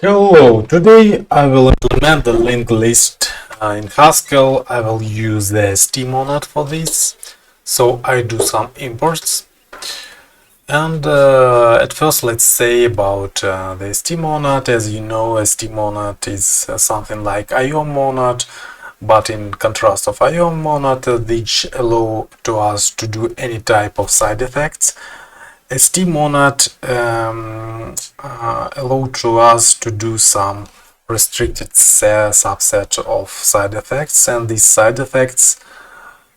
Hello, today I will implement the linked list in Haskell. I will use the stmonad for this. So I do some imports. And at first let's say about the stmonad. As you know, a stmonad is something like IO monad, but in contrast of IO monad, which allow to us to do any type of side effects. A stmonad allow to us to do some restricted subset of side effects, and these side effects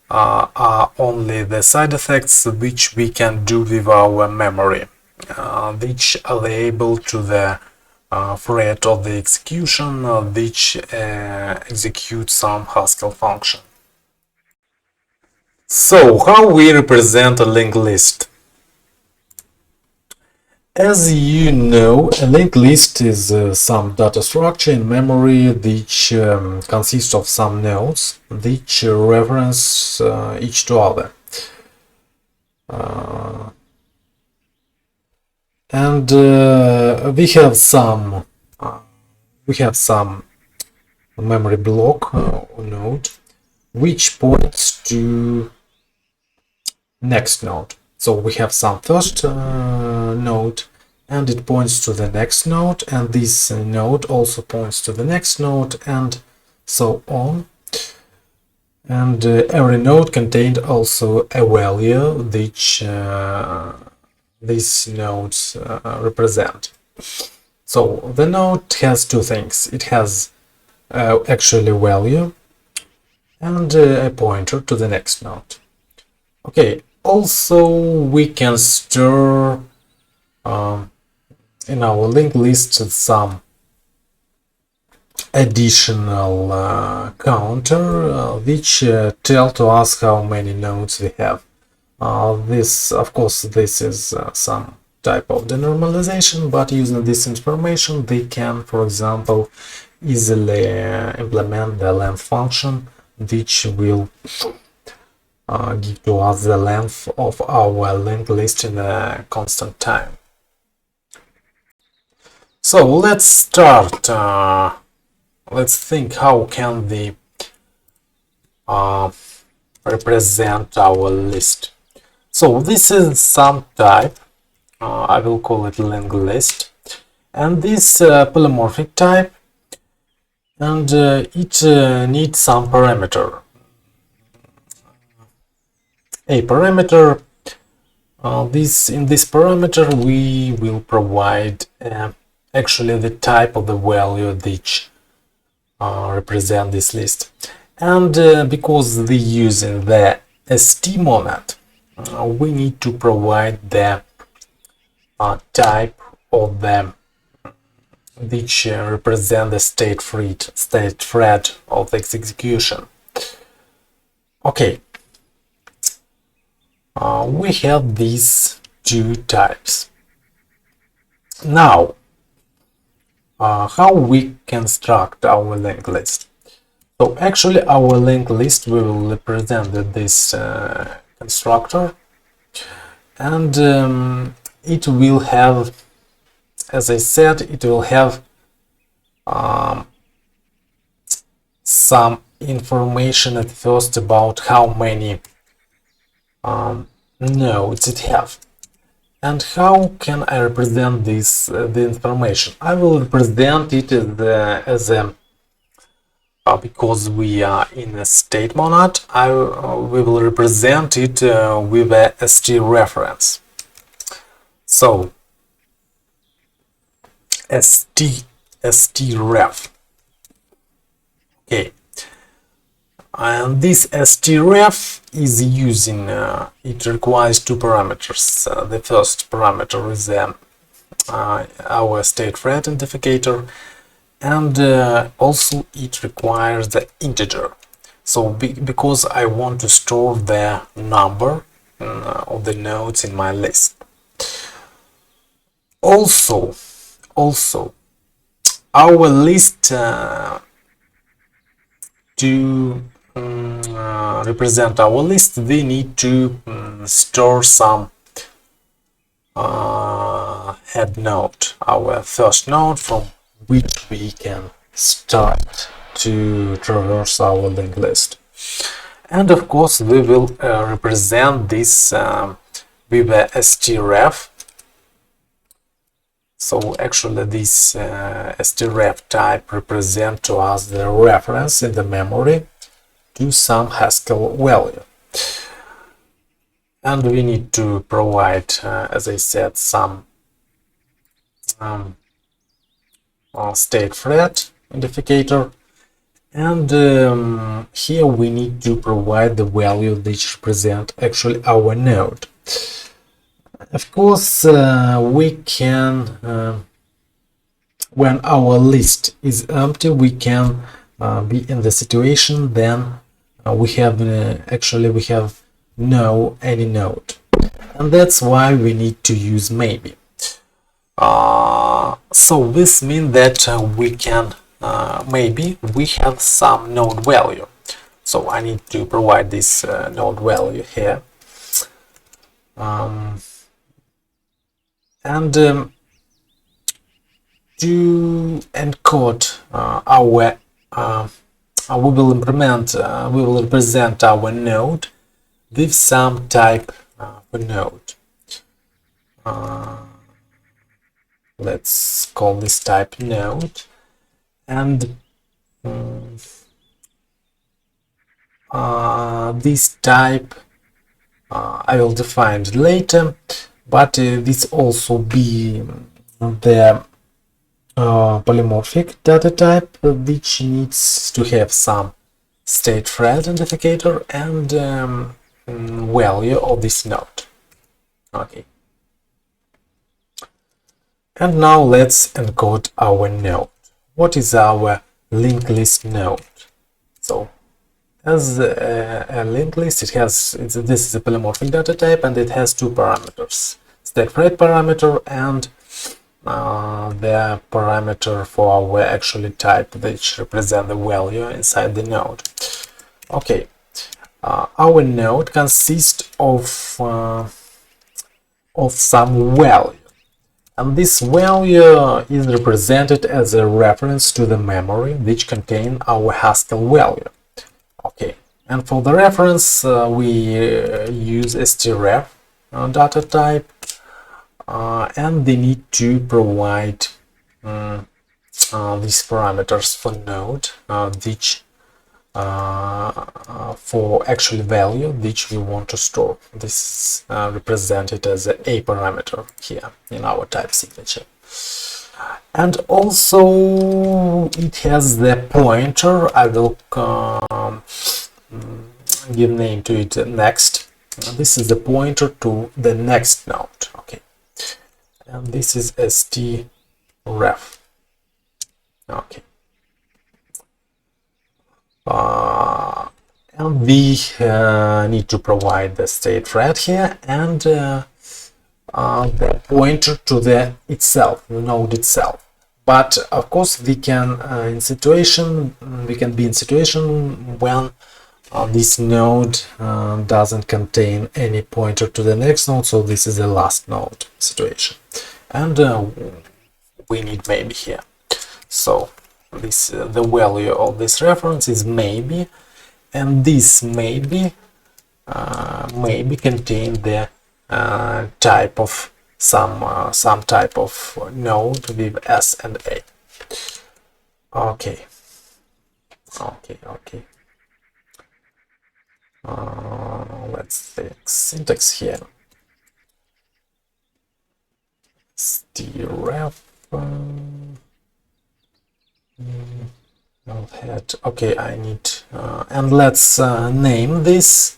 are only the side effects which we can do with our memory, which are able to the thread of the execution, which execute some Haskell function. So, how we represent a linked list? As you know, a linked list is some data structure in memory which consists of some nodes which reference each to other. And we have some memory block or node which points to next node. So we have some first node, and it points to the next node, and this node also points to the next node, and so on. And every node contained also a value which these nodes represent. So the node has two things. It has actually a value and a pointer to the next node. Okay. Also, we can store in our linked list some additional counter which tell to us how many nodes we have. This is some type of denormalization, but using this information we can, for example, easily implement the length function, which will give to us the length of our linked list in a constant time. So let's start. Let's think how can we represent our list. So this is some type. I will call it linked list, and this polymorphic type, and it needs some parameter. A parameter. In this parameter we will provide actually the type of the value which represent this list, and because we using the stmonad, we need to provide the type of the which represent the state thread of the execution. Okay. We have these two types. Now, how we construct our linked list? So actually our linked list will represent this constructor, and it will have, as I said, it will have some information at first about how many nodes it have. And how can I represent this the information? I will represent it as a because we are in a state monad, we will represent it with a STRef. So STRef. Okay. And this STRef is using, it requires two parameters. The first parameter is our state thread identifier, and also it requires the integer. So because I want to store the number of the nodes in my list. Also our list to represent our list, we need to store some head node, our first node from which we can start to traverse our linked list. And of course we will represent this with a STRef. So actually this STRef type represents to us the reference in the memory to some Haskell value. And we need to provide, as I said, some STRef identifier. And here we need to provide the value which represent actually our node. Of course, we can, when our list is empty, we can be in the situation then we have we have no any node, and that's why we need to use maybe. So this means that we can maybe we have some node value. So I need to provide this node value here. And to encode we will represent our node with some type for node. Let's call this type node, and this type I will define it later, but this also be the polymorphic data type, which needs to have some STRef identifier and value of this node. Okay. And now let's encode our node. What is our linked list node? So, as a linked list, this is a polymorphic data type, and it has two parameters: STRef parameter and the parameter for our actually type, which represent the value inside the node. Okay, our node consists of some value, and this value is represented as a reference to the memory which contain our Haskell value. Okay, and for the reference we use STRef data type, and they need to provide these parameters for node, which for actual value which we want to store. This is represented as a parameter here in our type signature. And also it has the pointer. I will give name to it next. This is the pointer to the next node. Okay, and this is STRef. Okay. And we need to provide the STRef here and the pointer to the node itself. But of course we can be in situation when this node doesn't contain any pointer to the next node, so this is the last node situation, and we need maybe here. So this the value of this reference is maybe, and this maybe contain the type of some type of node with S and A. Okay. Let's take syntax here. STRef. Okay, I need and let's name this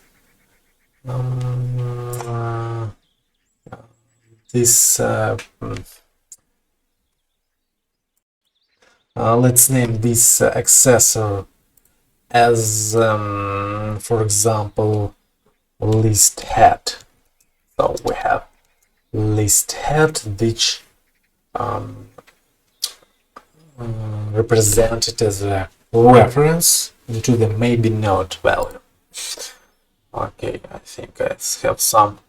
let's name this accessor as for example list head. So we have list head which represented as a reference into the maybe node value. Okay, I think I have some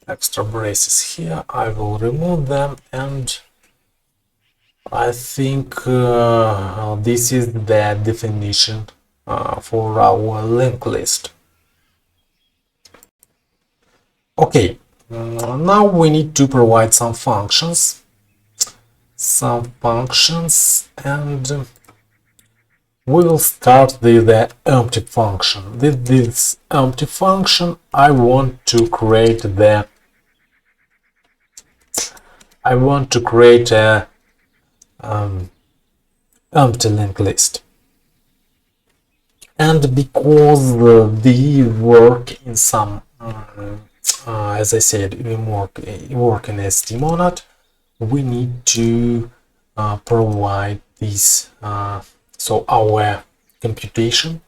extra braces here. I will remove them and I think this is the definition for our linked list. Okay, now we need to provide some functions, and we will start with the empty function. With this empty function, I want to create a empty linked list. And because they work in some, as I said, we work in STmonad, we need to provide this. So our computation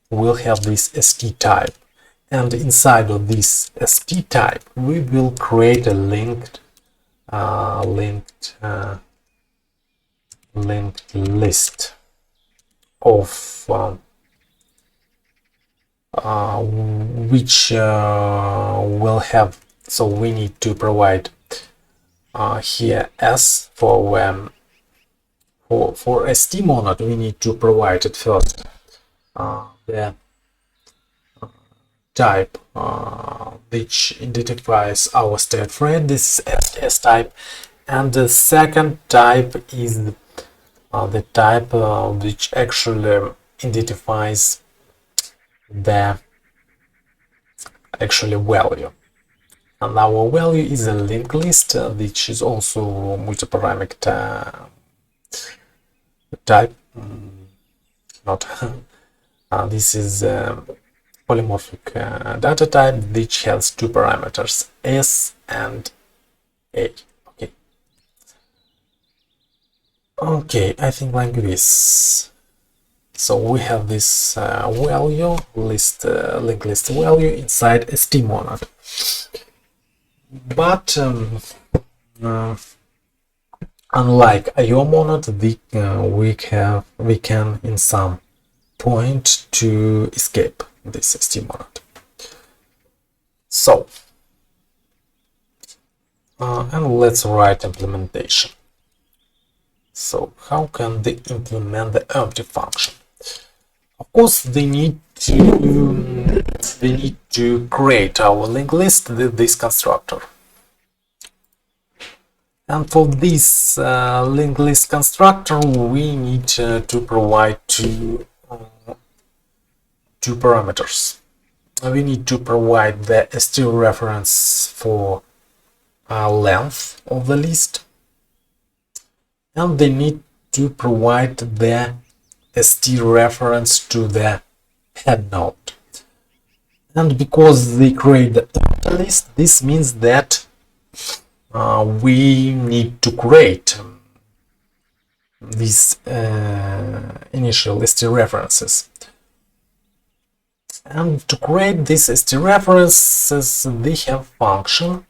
will have this st type, and inside of this st type, we will create a linked list of which will have. So we need to provide here s for STmonad. We need to provide it first the type which identifies our state frame. This is S type, and the second type is the type which actually identifies the actually value, and our value is a linked list which is also multi-parametric type. Not this is polymorphic data type which has two parameters, s and a. Okay, I think like this. So we have this value list, linked list value inside STmonad. But unlike IOmonad, we can in some point to escape this STmonad. So and let's write implementation. So how can they implement the empty function? Of course, they need to create our linked list with this constructor. And for this linked list constructor, we need to provide two parameters. We need to provide the ST reference for length of the list, and they need to provide the ST reference to the head node. And because they create the empty list, this means that we need to create these initial ST references. And to create these ST references, they have function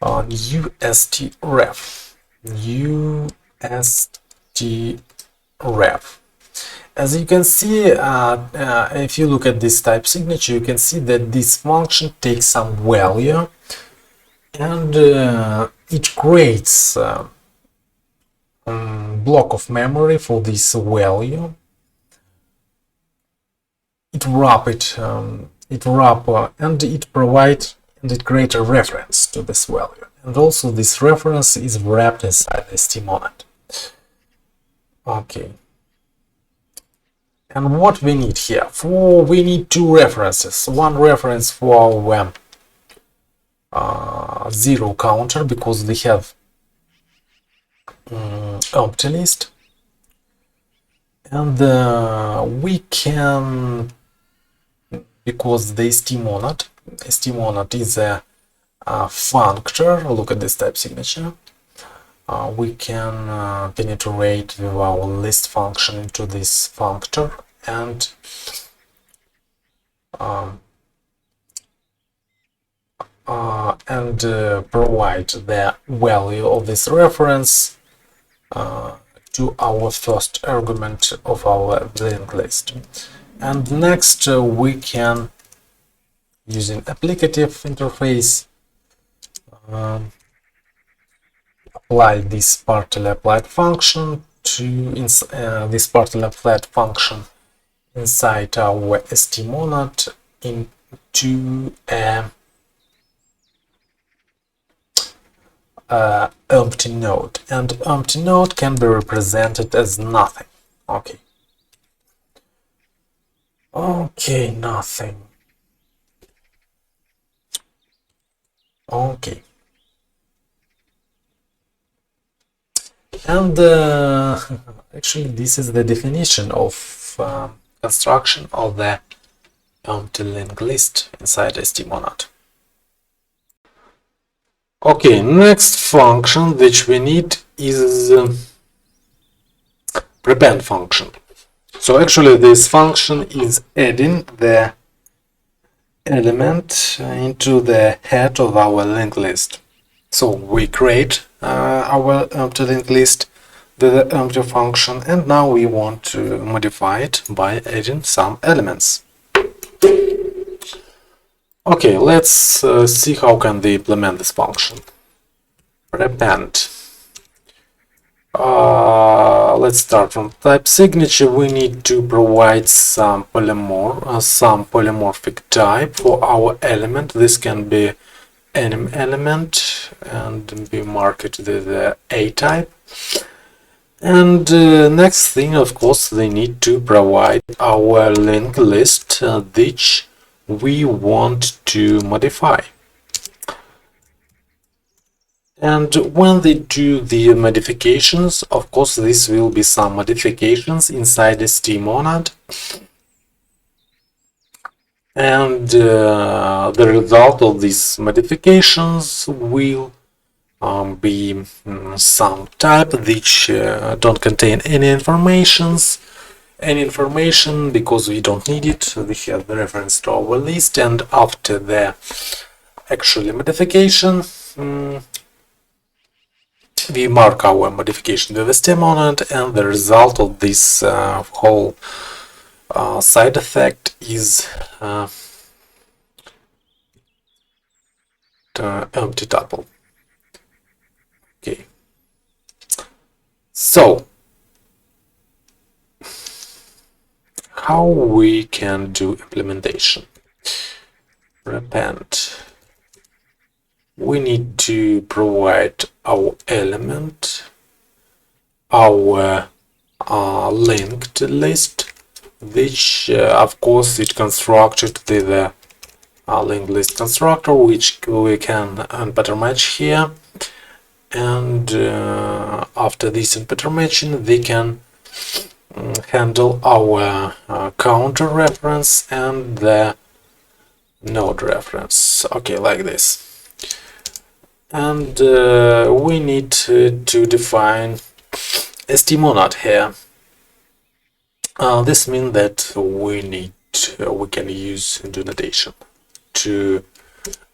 USTRef. USTRef. As you can see, if you look at this type signature, you can see that this function takes some value and it creates a block of memory for this value. It creates and it creates a reference to this value, and also this reference is wrapped inside the STmonad. Okay. And what we need here? We need two references. One reference for our zero counter, because they have empty list, and we can, because the STmonad is a functor. Look at this type signature. We can penetrate with our list function into this functor and provide the value of this reference to our first argument of our linked list. And next we can, using applicative interface, apply this partially applied function to this partially applied function inside our stmonad into a empty node, and empty node can be represented as nothing. Okay, nothing. Okay, and actually this is the definition of construction of the empty linked list inside stmonad. Okay, next function which we need is Prepend function. So actually this function is adding the element into the head of our linked list. So we create our empty linked list with the empty function, and now we want to modify it by adding some elements. Okay, let's see how can we implement this function. Prepend. Let's start from type signature. We need to provide some polymorphic type for our element. This can be any element and be marked with the A type. And next thing, of course, they need to provide our linked list which we want to modify. And when they do the modifications, of course, this will be some modifications inside the stmonad, and the result of these modifications will be some type which don't contain any information because we don't need it. We have the reference to our list, and after the actual modification, we mark our modification with the stmonad, and the result of this whole side effect is the empty tuple. Okay, so how we can do implementation? Prepend. We need to provide our element, our linked list, which of course it constructed with the linked list constructor, which we can pattern match here, and after this pattern matching we can handle our counter reference and the node reference. Okay, like this. And we need to define stmonad here. This means that we can use do notation to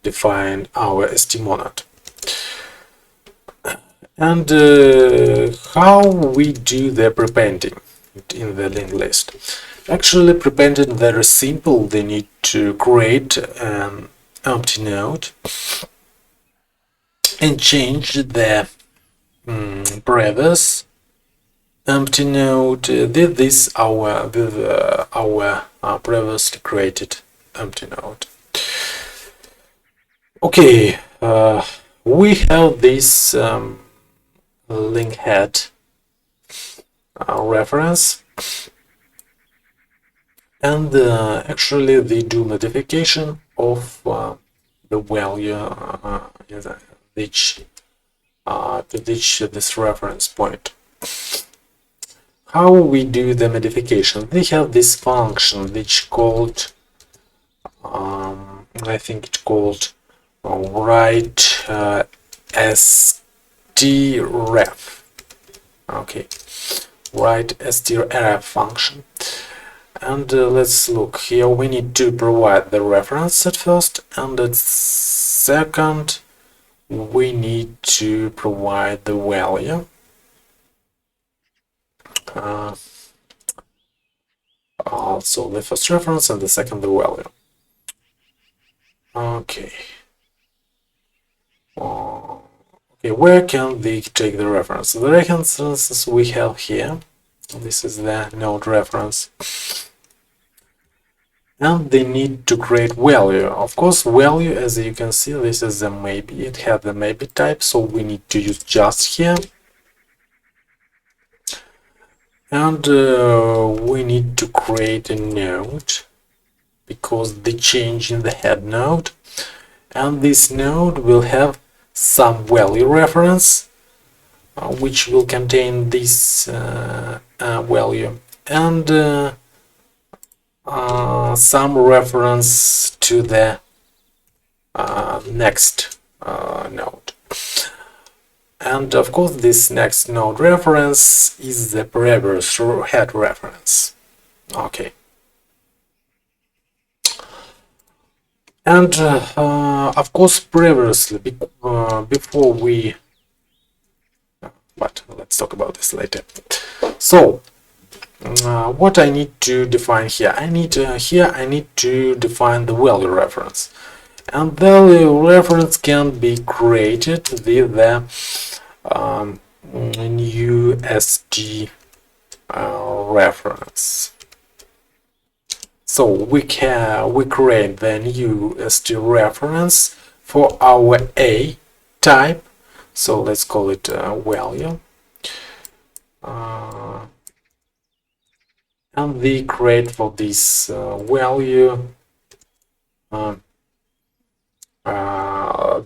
define our stmonad. And how we do the prepending in the linked list? Actually, prepending very simple. They need to create an empty node and change the previous empty node with this our previously created empty node. Okay, we have this link head reference, and actually they do modification of the value to which this reference point. How we do the modification? We have this function which called I think it's called write STRef. Okay, write STRef function. And let's look here. We need to provide the reference at first, and at second we need to provide the value. Also the first reference and the second the value. Okay. Okay, where can they take the reference? The references we have here. This is the node reference. And they need to create value. Of course, value, as you can see, this is the maybe. It had the maybe type, so we need to use just here. And we need to create a node, because the change in the head node. And this node will have some value reference, which will contain this value, and some reference to the next node. And of course, this next node reference is the previous head reference. Okay. And of course, previously, before we, but let's talk about this later. So, what I need to define here? I need to define the value reference, and value reference can be created with the new ST reference. So we create the new ST reference for our A type. So let's call it value. And we create for this value the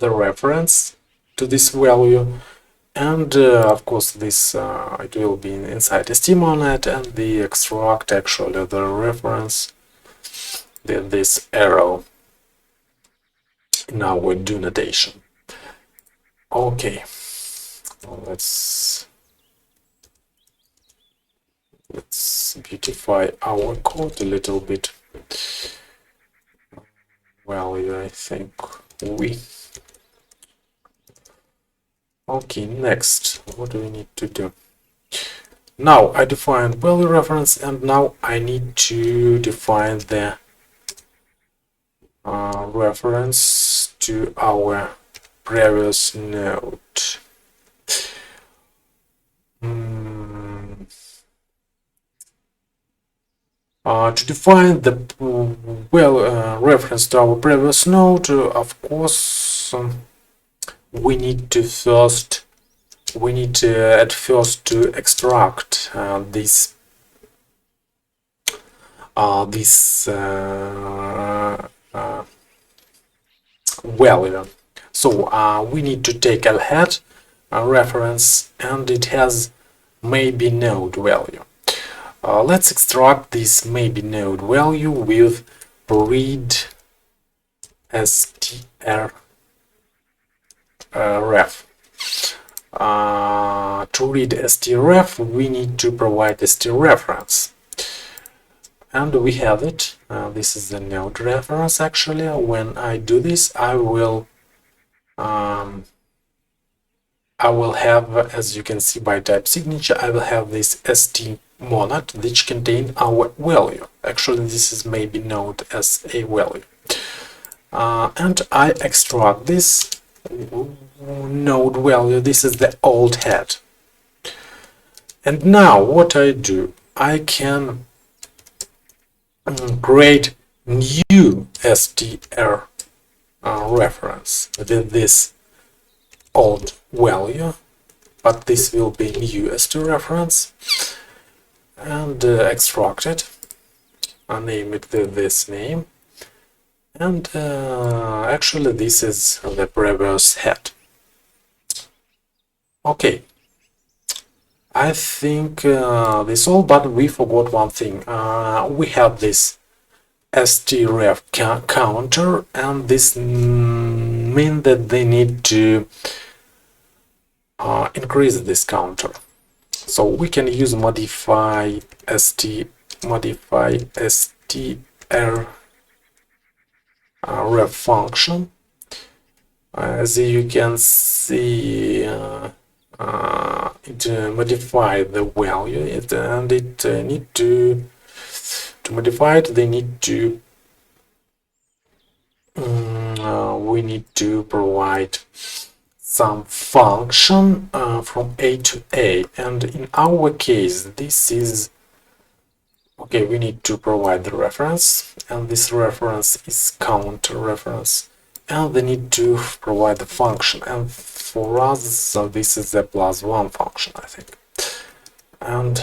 reference to this value. And of course, this it will be inside STMonet, and we extract actually the reference, this arrow in our do notation. Okay, let's beautify our code a little bit. Value, I think we. Okay, next, what do we need to do? Now I defined value reference, and now I need to define the reference to our previous node. To define the reference to our previous node, of course, we need to at first to extract this value. So we need to take a head reference, and it has maybe node value. Let's extract this maybe node value with read STRef. To read STRef, we need to provide ST reference, and we have it. This is the node reference. Actually, when I do this, I will have, as you can see by type signature, I will have this STMonet which contain our value. Actually, this is maybe node as a value, and I extract this node value. This is the old head. And now what I do, I can create new STR reference with this old value, but this will be new ST reference, and extract it and name it with this name. And actually this is the previous head. Okay, I think this all, but we forgot one thing. We have this STRef counter, and this means that they need to increase this counter. So we can use modify STRef function. As you can see, it modified the value, and it need to modify it. They need to we need to provide some function from A to A, and in our case this is okay. We need to provide the reference, and this reference is count reference, and they need to provide the function, and for us so this is the +1 function, I think. And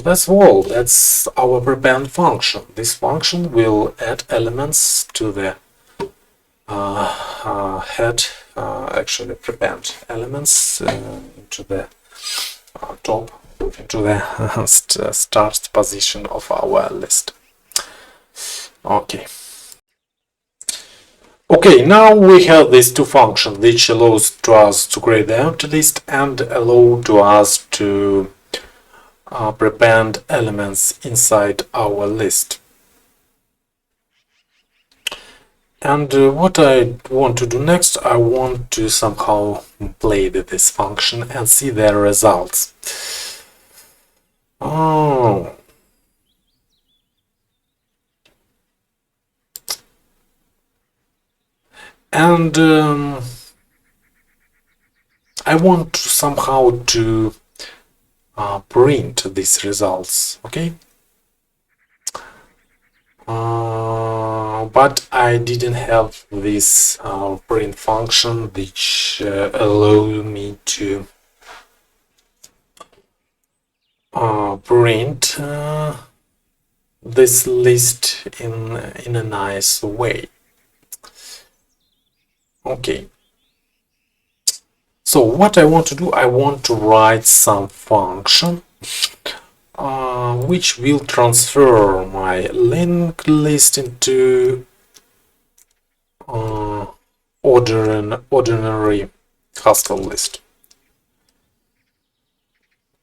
that's all. That's our prepend function. This function will add elements to the head, actually prepend elements into the top, into the start position of our list. Okay. Okay, now we have these two functions which allows to us to create the empty list and allow to us to prepend elements inside our list. And what I want to do next, I want to somehow play this function and see their results. Oh. And I want to somehow to print these results, okay? But I didn't have this print function which allowed me to print this list in a nice way. Okay. So what I want to do, I want to write some function which will transfer my linked list into ordinary Haskell list.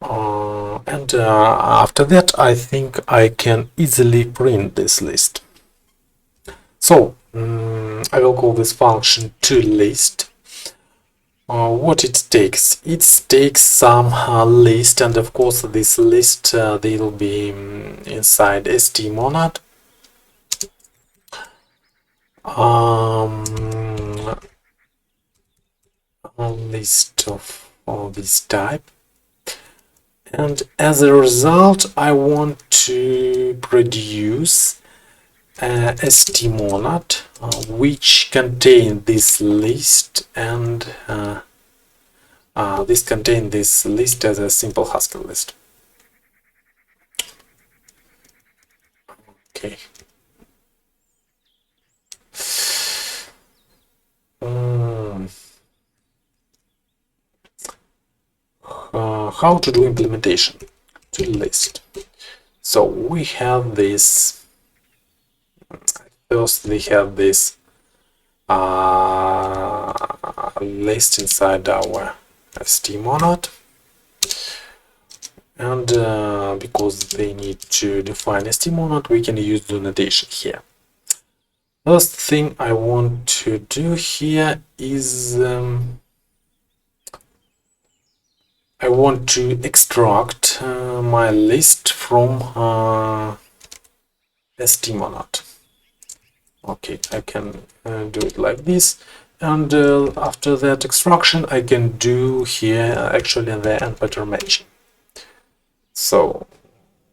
And after that, I think I can easily print this list. So I will call this function toList. What it takes? It takes some list, and of course this list they'll be inside stmonad. A list of this type, and as a result I want to produce stmonad which contain this list, and this contain this list as a simple Haskell list. Okay. How to do implementation to list? So we have this. First, we have this list inside our stmonad, and because they need to define stmonad, we can use the notation here. First thing I want to do here is I want to extract my list from stmonad. Okay, I can do it like this, and after that extraction I can do here actually the end pattern matching. So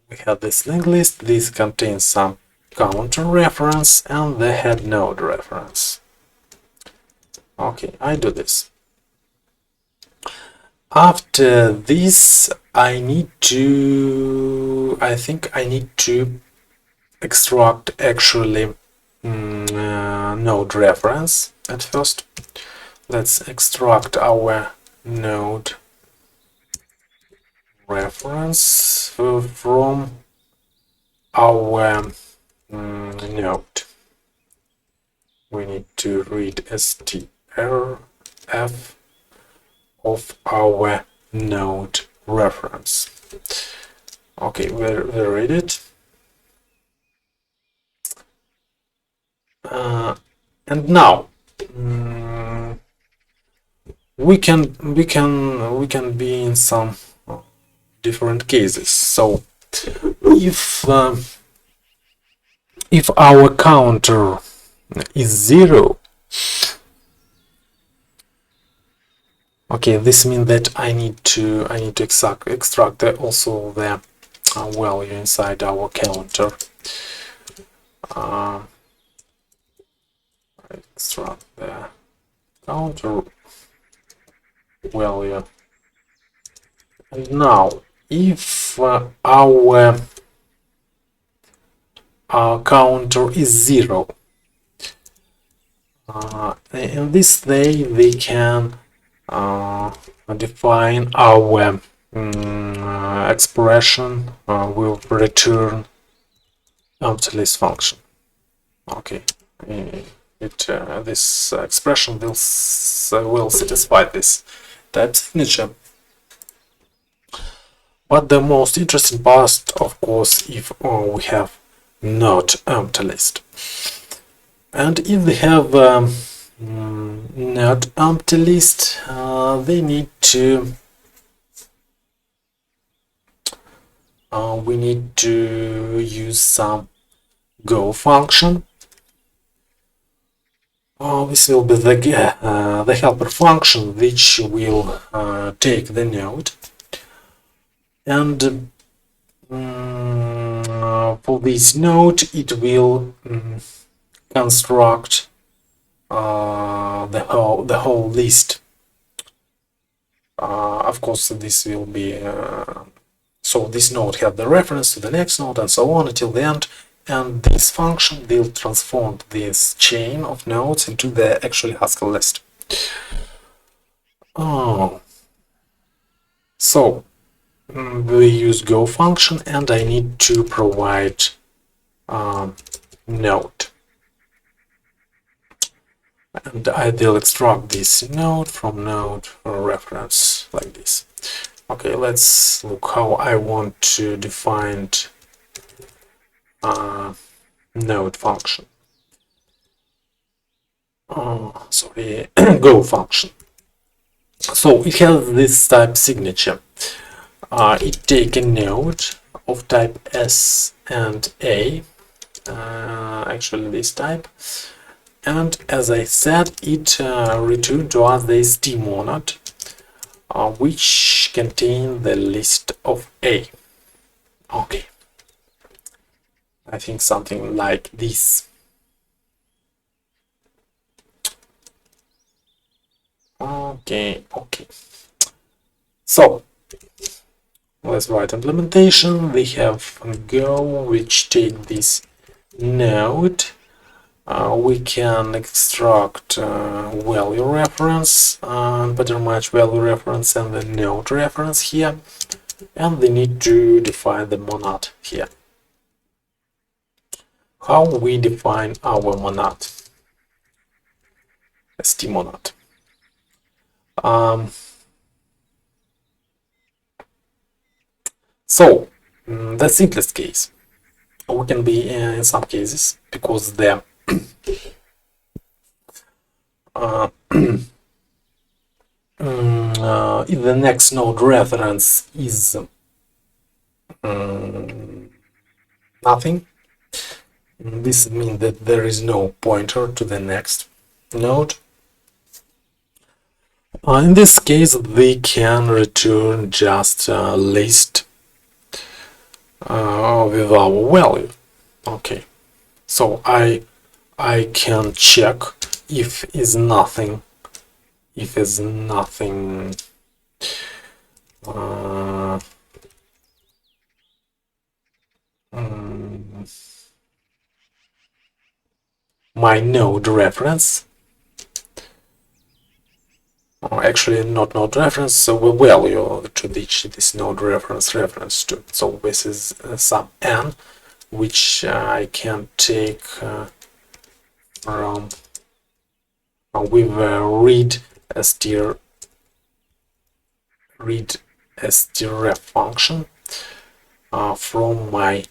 we have this linked list. This contains some counter reference and the head node reference. Okay, I do this. After this, I think I need to extract actually node reference at first. Let's extract our node reference from our node. We need to read STRef of our node reference. Okay, we read it. And now we can be in some different cases. So if our counter is 0, Okay, this means that I need to extract also the value inside our counter. Extract the counter value. And now, if our counter is 0, in this way we can define our expression will return empty list function. Okay, this expression will satisfy this type signature. But the most interesting part, of course, if we have not empty list. And if they have not empty list, they need to we need to use some go function. This will be the helper function, which will take the node, and for this node it will construct the whole list. Of course, this will be so this node has the reference to the next node and so on until the end, and this function will transform this chain of nodes into the actual Haskell list. So we use go function, and I need to provide node, and I will extract this node from node reference like this. Okay, let's look how I want to define node function. Sorry, go function. So it has this type signature. It takes a node of type S and A, actually this type, and as I said, it returns to us the stmonad, which contain the list of A. Okay, I think something like this. Okay. So let's write implementation. We have go, which take this node. We can extract value reference, pattern match value reference, and the node reference here, and we need to define the monad here. How we define our monad? stmonad. So the simplest case, we can be in some cases, because the if the next node reference is nothing, this means that there is no pointer to the next node. In this case, we can return just a list with our value. Okay, so I can check if is nothing. If is nothing, my node reference, or actually not node reference, so a value to which this node reference to. So this is some n, which I can take from with read STRef function from my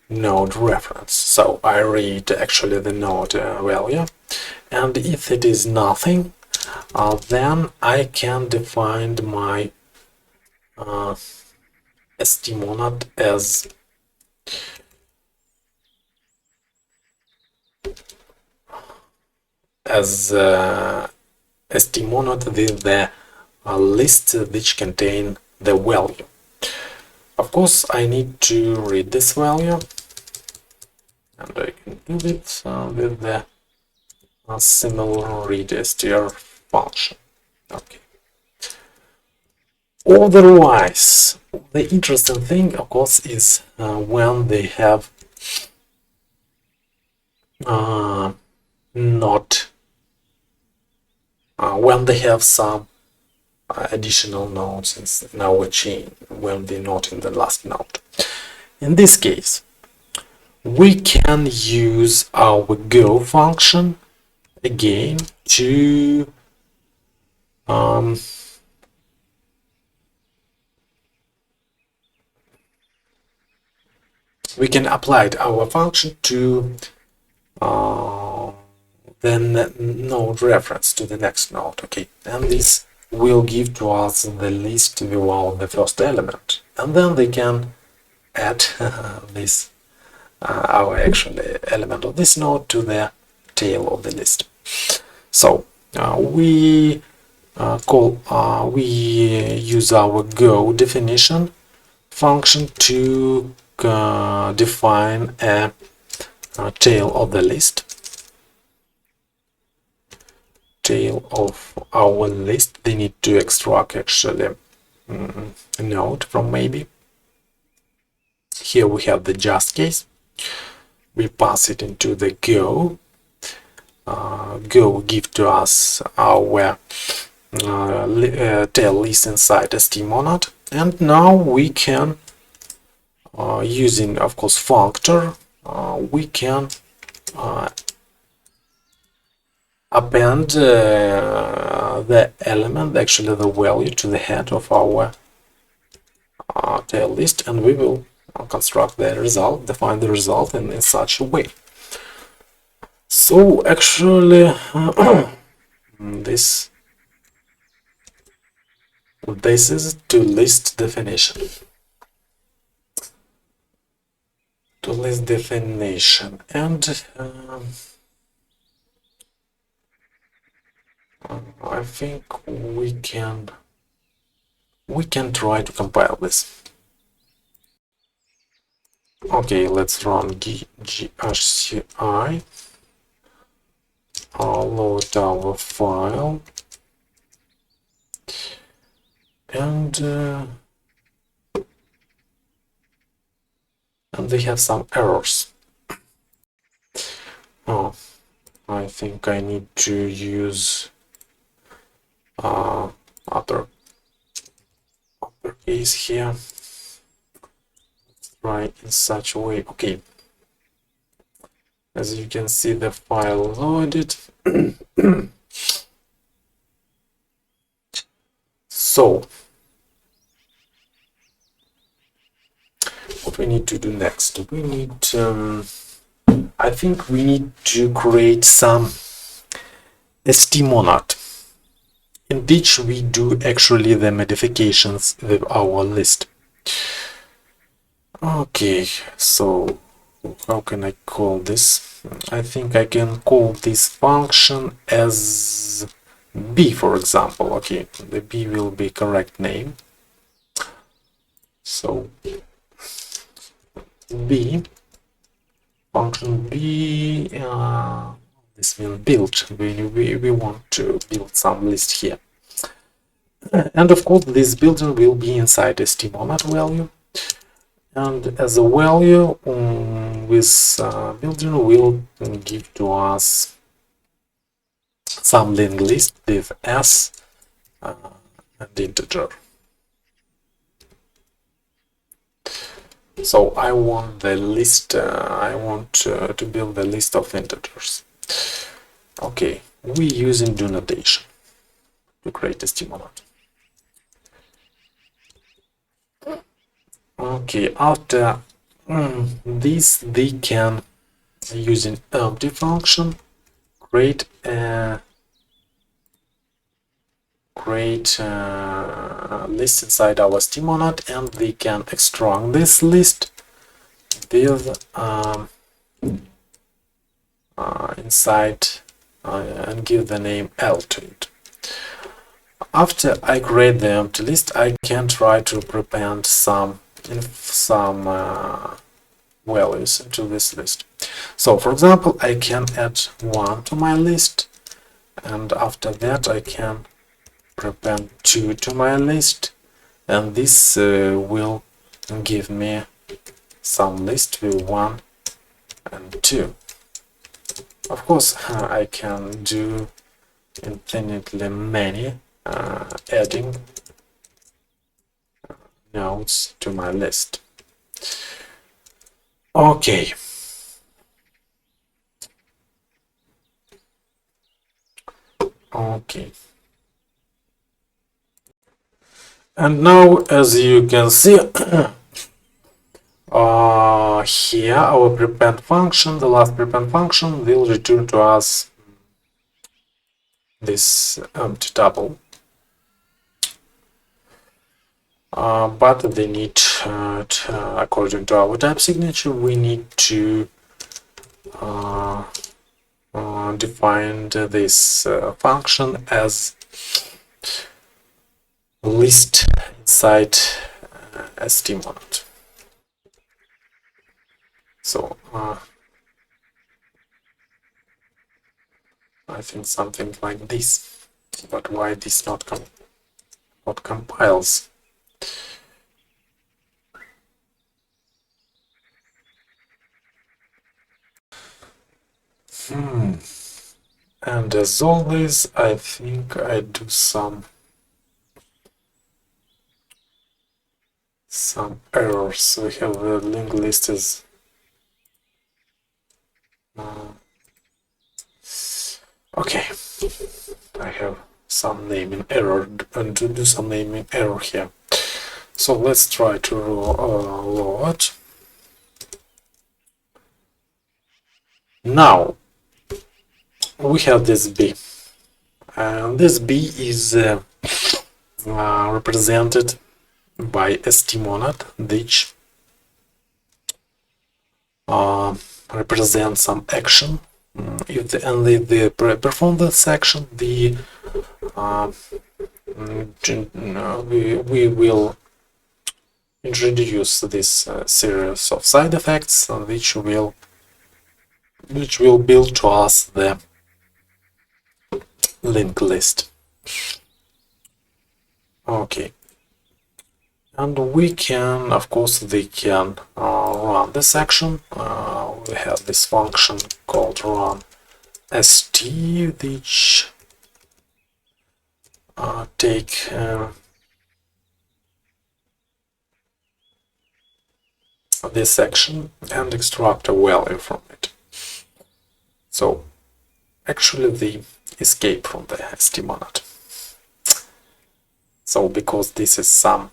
node reference. So I read actually the node value, and if it is nothing, then I can define my stmonad as stmonad with the list which contain the value. Of course, I need to read this value, and I can do it with the similar read STRef function. Okay. Otherwise, the interesting thing, of course, is when they have when they have some additional nodes in our chain, when they're not in the last node. In this case, we can use our go function again to we can apply our function to then node reference to the next node. Okay, and this will give to us the list without the first element, and then they can add this our actual element of this node to the tail of the list. So we use our go definition function to define a tail of the list. Tail of our list, they need to extract actually a node from maybe. Here we have the just case. We pass it into the go. Go give to us our tail list inside stmonad, and now we can using of course functor we can append the element, actually the value, to the head of our tail list, and we will construct the result, define the result in such a way. So actually this is to list definition. To list definition, and I think we can try to compile this. Okay, let's run ghci, load our file, and they have some errors. Oh, I think I need to use uppercase here. Let's try in such a way. Okay, as you can see, the file loaded. So what we need to do next? We need I think we need to create some stmonad in which we do actually the modifications with our list. Okay, so how can I call this? I think I can call this function as b, for example. Okay, the b will be correct name. So b, function b, this will build. We want to build some list here, and of course this builder will be inside stmonad value, and as a value this builder will give to us some linked list with s and integer. So I want the list, I want to build the list of integers. Okay, we using do notation to create a stmonad. Okay, after this, they can, using empty function, create a list inside our stmonad, and they can extract this list with inside and give the name L to it. After I create the empty list, I can try to prepend some values to this list. So, for example, I can add 1 to my list, and after that I can prepend 2 to my list, and this will give me some list with 1 and 2. Of course, I can do infinitely many adding nodes to my list. Okay. Okay. And now, as you can see, here our prepend function, the last prepend function, will return to us this empty tuple. But they need, according to our type signature, we need to define this function as list inside stmonad. So I think something like this. But why this not compiles? And as always, I think I do some errors. We have the linked list is okay. I have some naming error and to do some naming error here. So let's try to load. Now we have this B, and this B is represented by stmonad, which represents some action. If they perform this action, we will introduce this series of side effects, which will build to us the linked list. Okay. And we can, of course, they can run this action. We have this function called run st, which take this action and extract a value from it. So actually they escape from the stmonad. So because this is some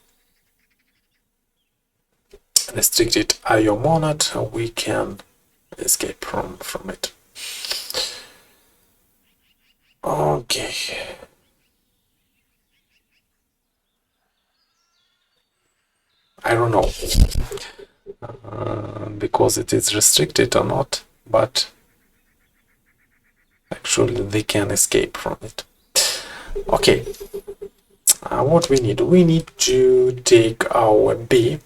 restricted IO monad, we can escape from it. Okay. I don't know because it is restricted or not, but actually they can escape from it. Okay. What we need to take our B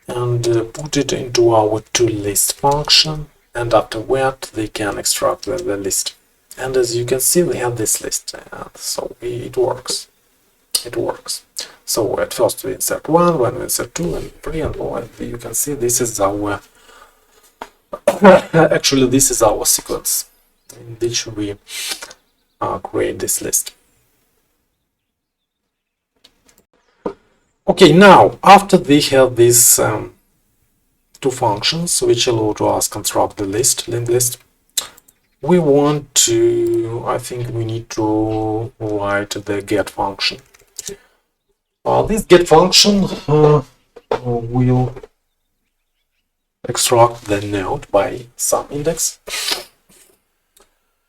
and put it into our toList function, and after that they can extract the list. And as you can see, we have this list, so it works. It works. So at first we insert 1, then we insert 2 and 3 and 4, and you can see this is our actually this is our sequence in which we create this list. Okay, now after we have these two functions which allow to us construct the list, linked list, we want to, I think we need to write the get function. This get function will extract the node by some index.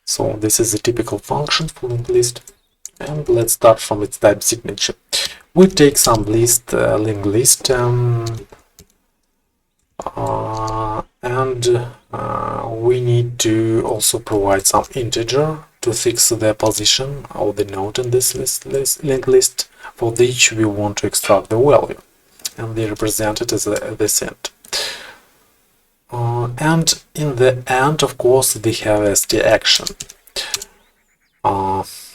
So this is a typical function for linked list, and let's start from its type signature. We take some list, linked list, and we need to also provide some integer to fix the position of the node in this linked list. For each we want to extract the value, and they represent it as this int. And in the end, of course, we have st action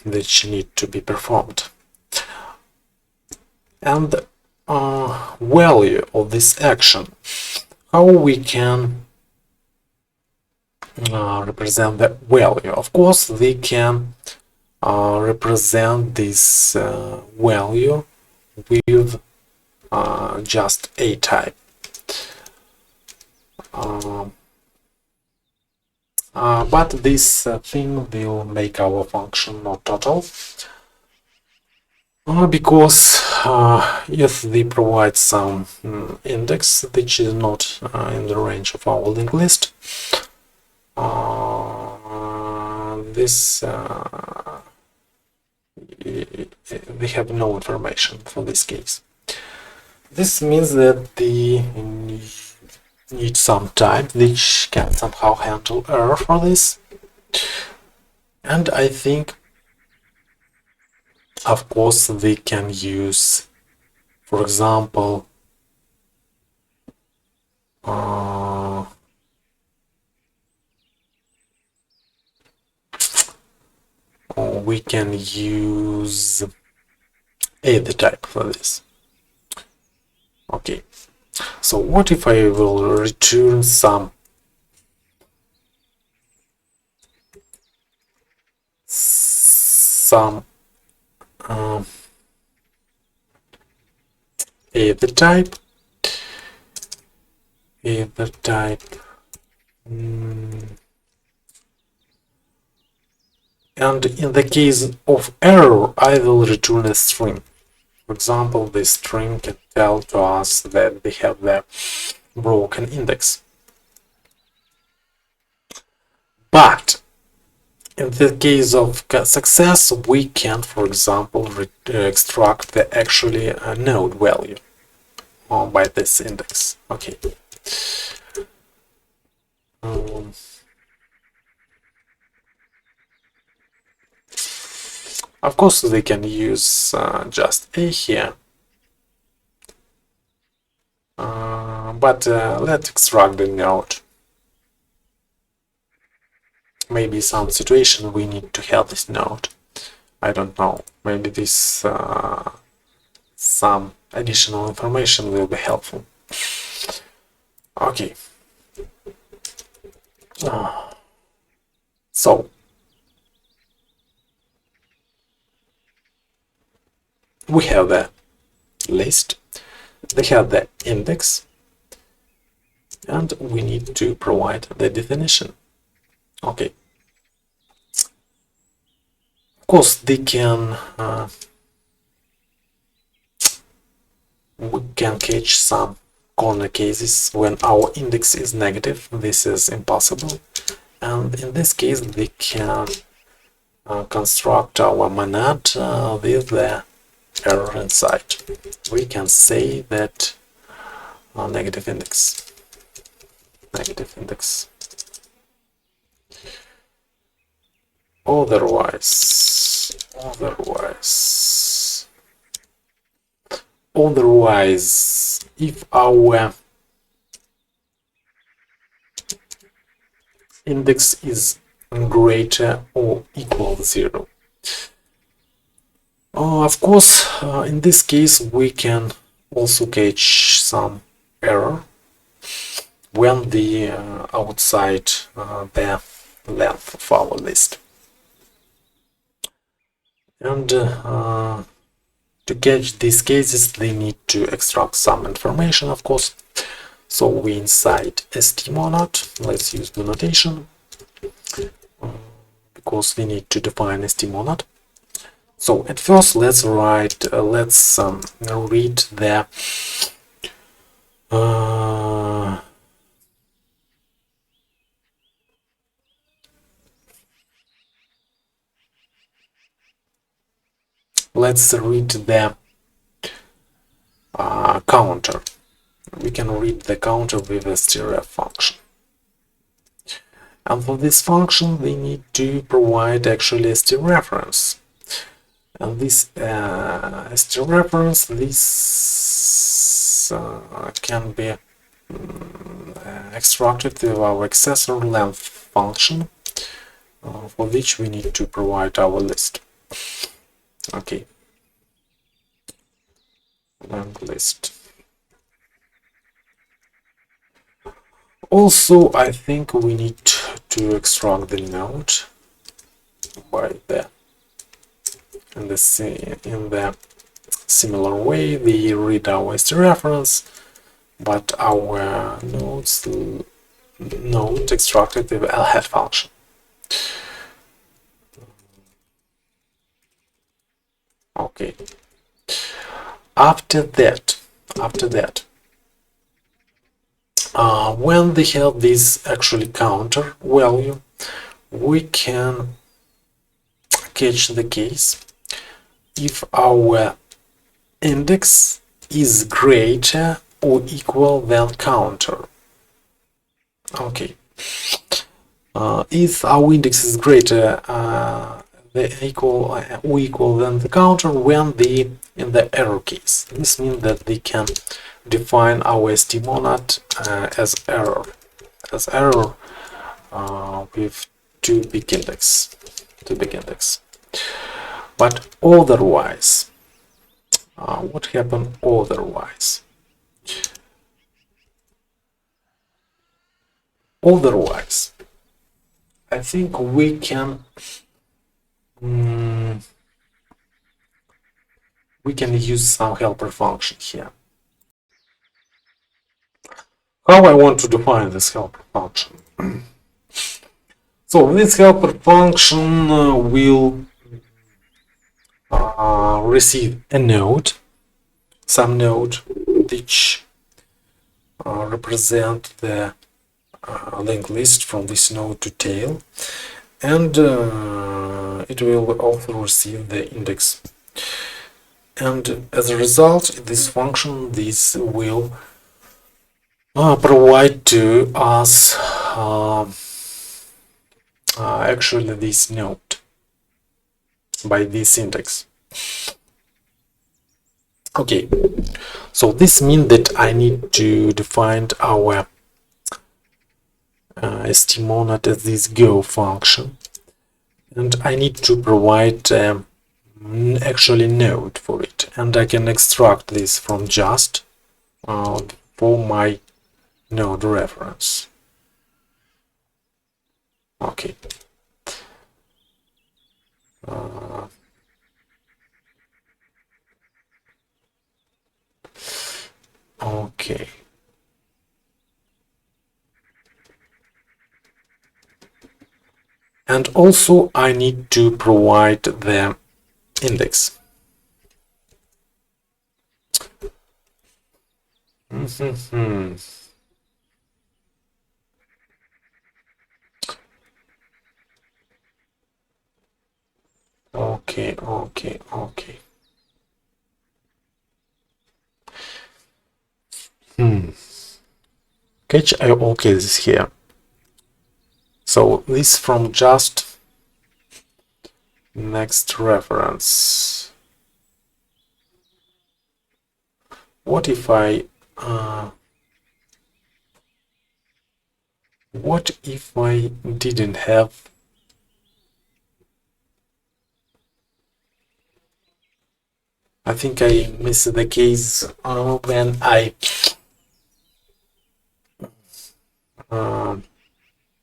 which need to be performed. And the value of this action, how we can represent the value. Of course, we can represent this value with just a type. But this thing will make our function not total, because if we provide some index which is not in the range of our linked list, this we have no information for this case. This means that we need some type which can somehow handle error for this. And I think, of course, we can use, for example, we can use the type for this. Okay, so what if I will return some the type and in the case of error I will return a string. For example, this string can tell to us that we have the broken index. But in the case of success, we can, for example, extract the actually node value by this index. Okay. Of course, they can use just a here, but let's extract the node. Maybe some situation we need to have this node. I don't know. Maybe this some additional information will be helpful. Okay. So we have the list, we have the index, and we need to provide the definition. Okay. Of course, we can catch some corner cases when our index is negative. This is impossible, and in this case, we can construct our monad with the error inside. We can say that negative index. Otherwise, if our index is greater or equal to 0, of course, in this case, we can also catch some error when the outside the length of our list. And to catch these cases, they need to extract some information, of course. So we inside stmonad, let's use the notation, because we need to define stmonad. So at first, let's read the counter. We can read the counter with a STRef function. And for this function, we need to provide actually STRef. And this STRef, this can be extracted with our accessor length function, for which we need to provide our list. Okay, length list. Also, I think we need to extract the node by the in the similar way we read our STRef, but our node extracted with lhead function. Okay. After that, when they have this actually counter value, we can catch the case if our index is greater or equal than counter. Okay. If our index is greater equal than the counter when in the error case. This means that we can define our st-monad as error with two big index. But otherwise, what happened otherwise? Otherwise, I think we can use some helper function here. How I want to define this helper function? So this helper function will receive a node, some node which represent the linked list from this node to tail, and it will also receive the index. And as a result, this function will provide to us actually this node by this index. Okay, so this means that I need to define our st-monad as this go function, and I need to provide actually node for it, and I can extract this from just for my node reference. Okay. Okay. And also I need to provide the index. Okay. Catch all cases here. So this from just next reference. What if I didn't have I think I missed the case when I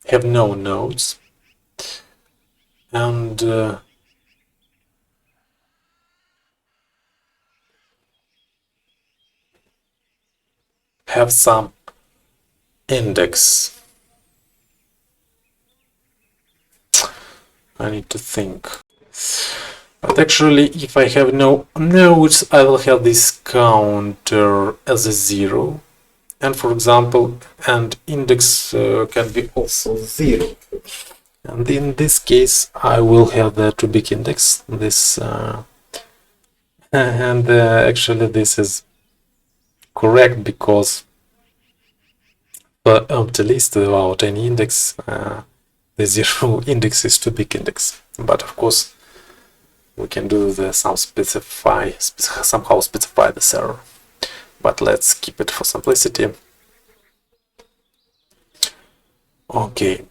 have no nodes and have some index. I need to think. But actually, if I have no nodes, I will have this counter as a 0. And for example, and index can be also 0. And in this case, I will have the too big index. This and actually this is correct because for empty list without any index the zero index is too big index. But of course, we can do the somehow specify this error. But let's keep it for simplicity. Okay.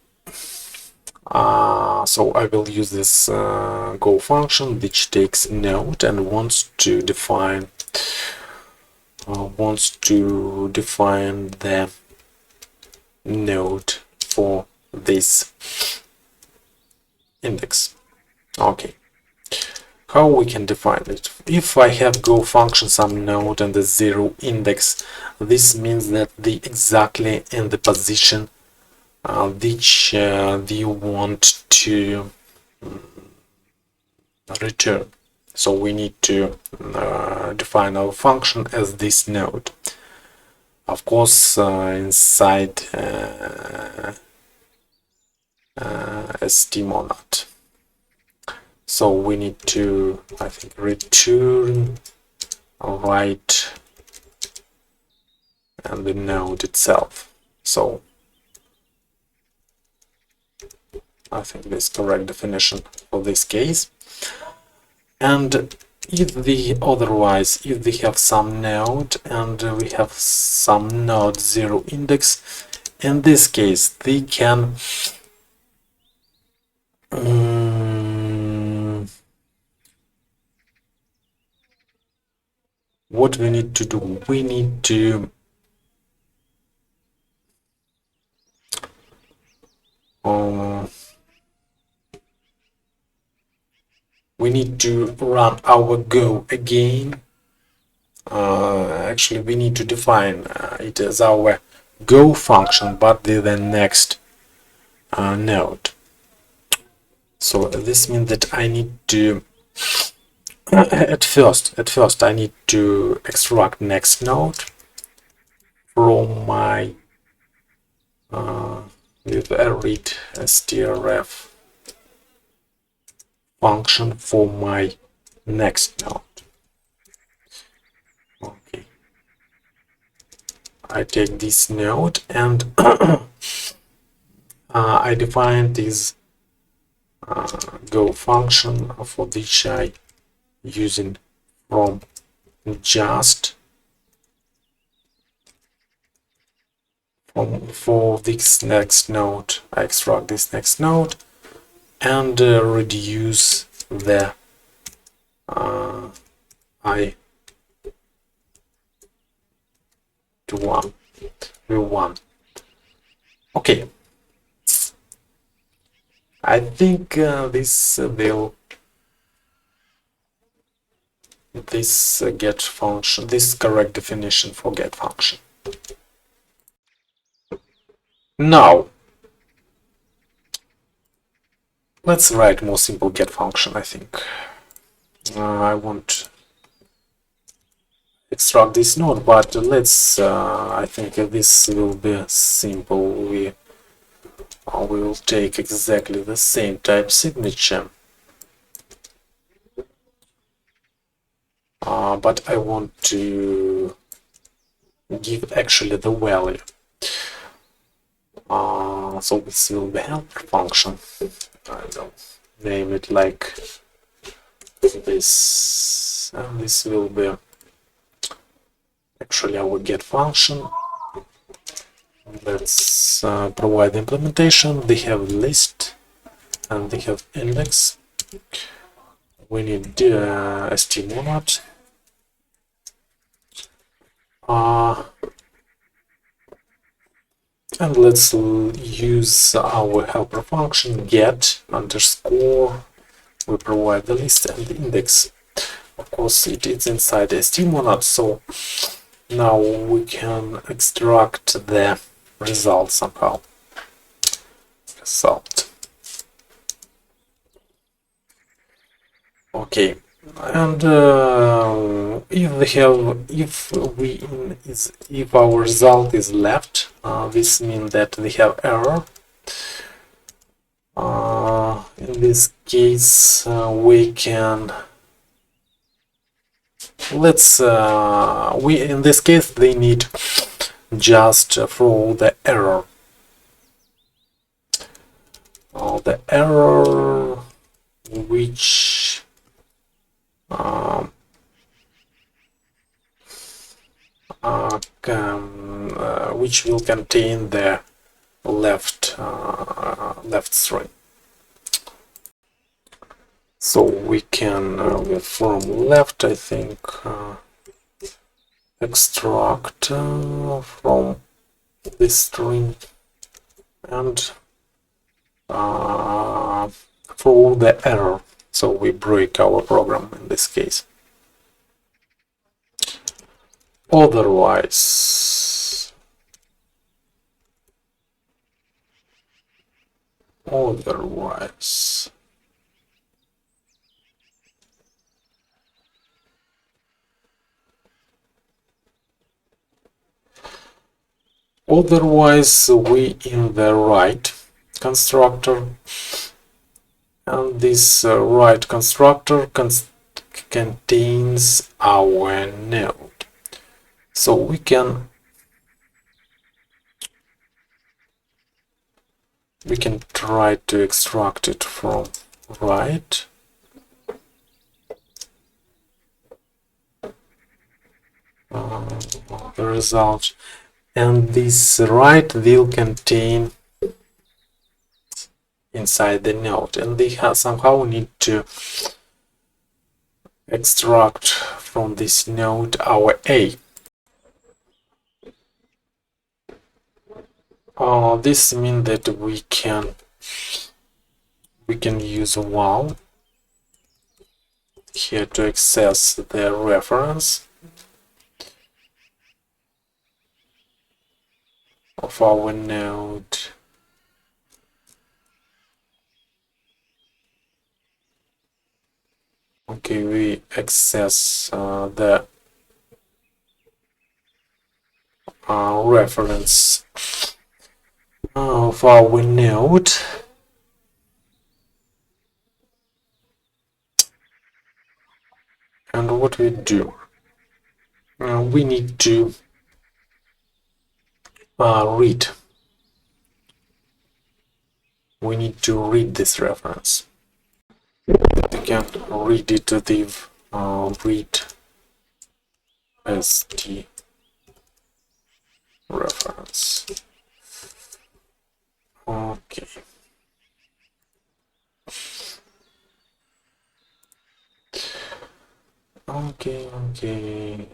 So I will use this go function which takes node and wants to define the node for this index. Okay. How we can define it? If I have go function some node and the zero index, this means that the exactly in the position which we want to return. So we need to define our function as this node. Of course, inside stmonad. So we need to, I think, return right and the node itself. So I think this is correct definition for this case. And if we have some node and we have some node zero index, in this case they can what we need to do, we need to run our go again. Actually, we need to define it as our go function, but the next node. So this means that I need to at first I need to extract next node from my with a read STRef function for my next node. Okay, I take this node and I define this go function for which I using from just for this next node. I extract this next node and reduce the I to 1. Okay, I think this get function, this correct definition for get function. Now let's write more simple get function. I think I won't extract this node, but let's I think this will be simple. We will take exactly the same type signature, but I want to give actually the value. So this will be helper function. I will name it like this, and this will be actually our get function. Let's provide the implementation. They have list and they have index. We need stmonad. And let's use our helper function get underscore. We provide the list and the index. Of course, it is inside stmonad, so now we can extract the result somehow. Result. Okay, and if our result is left, this means that we have error. In this case, we can in this case they need just throw the error. error which which will contain the left string. So we can from left, I think, extract from this string and throw the error. So we break our program in this case. Otherwise, we in the right constructor, and this right constructor contains our node. So we can try to extract it from right. The result, and this right will contain inside the node, and they somehow need to extract from this node our A. This means that we can use while here to access the reference of our node. Okay, we access the reference of our node, and what we do, we need to read. We need to read this reference. We can read it to the read st reference. Okay. Okay.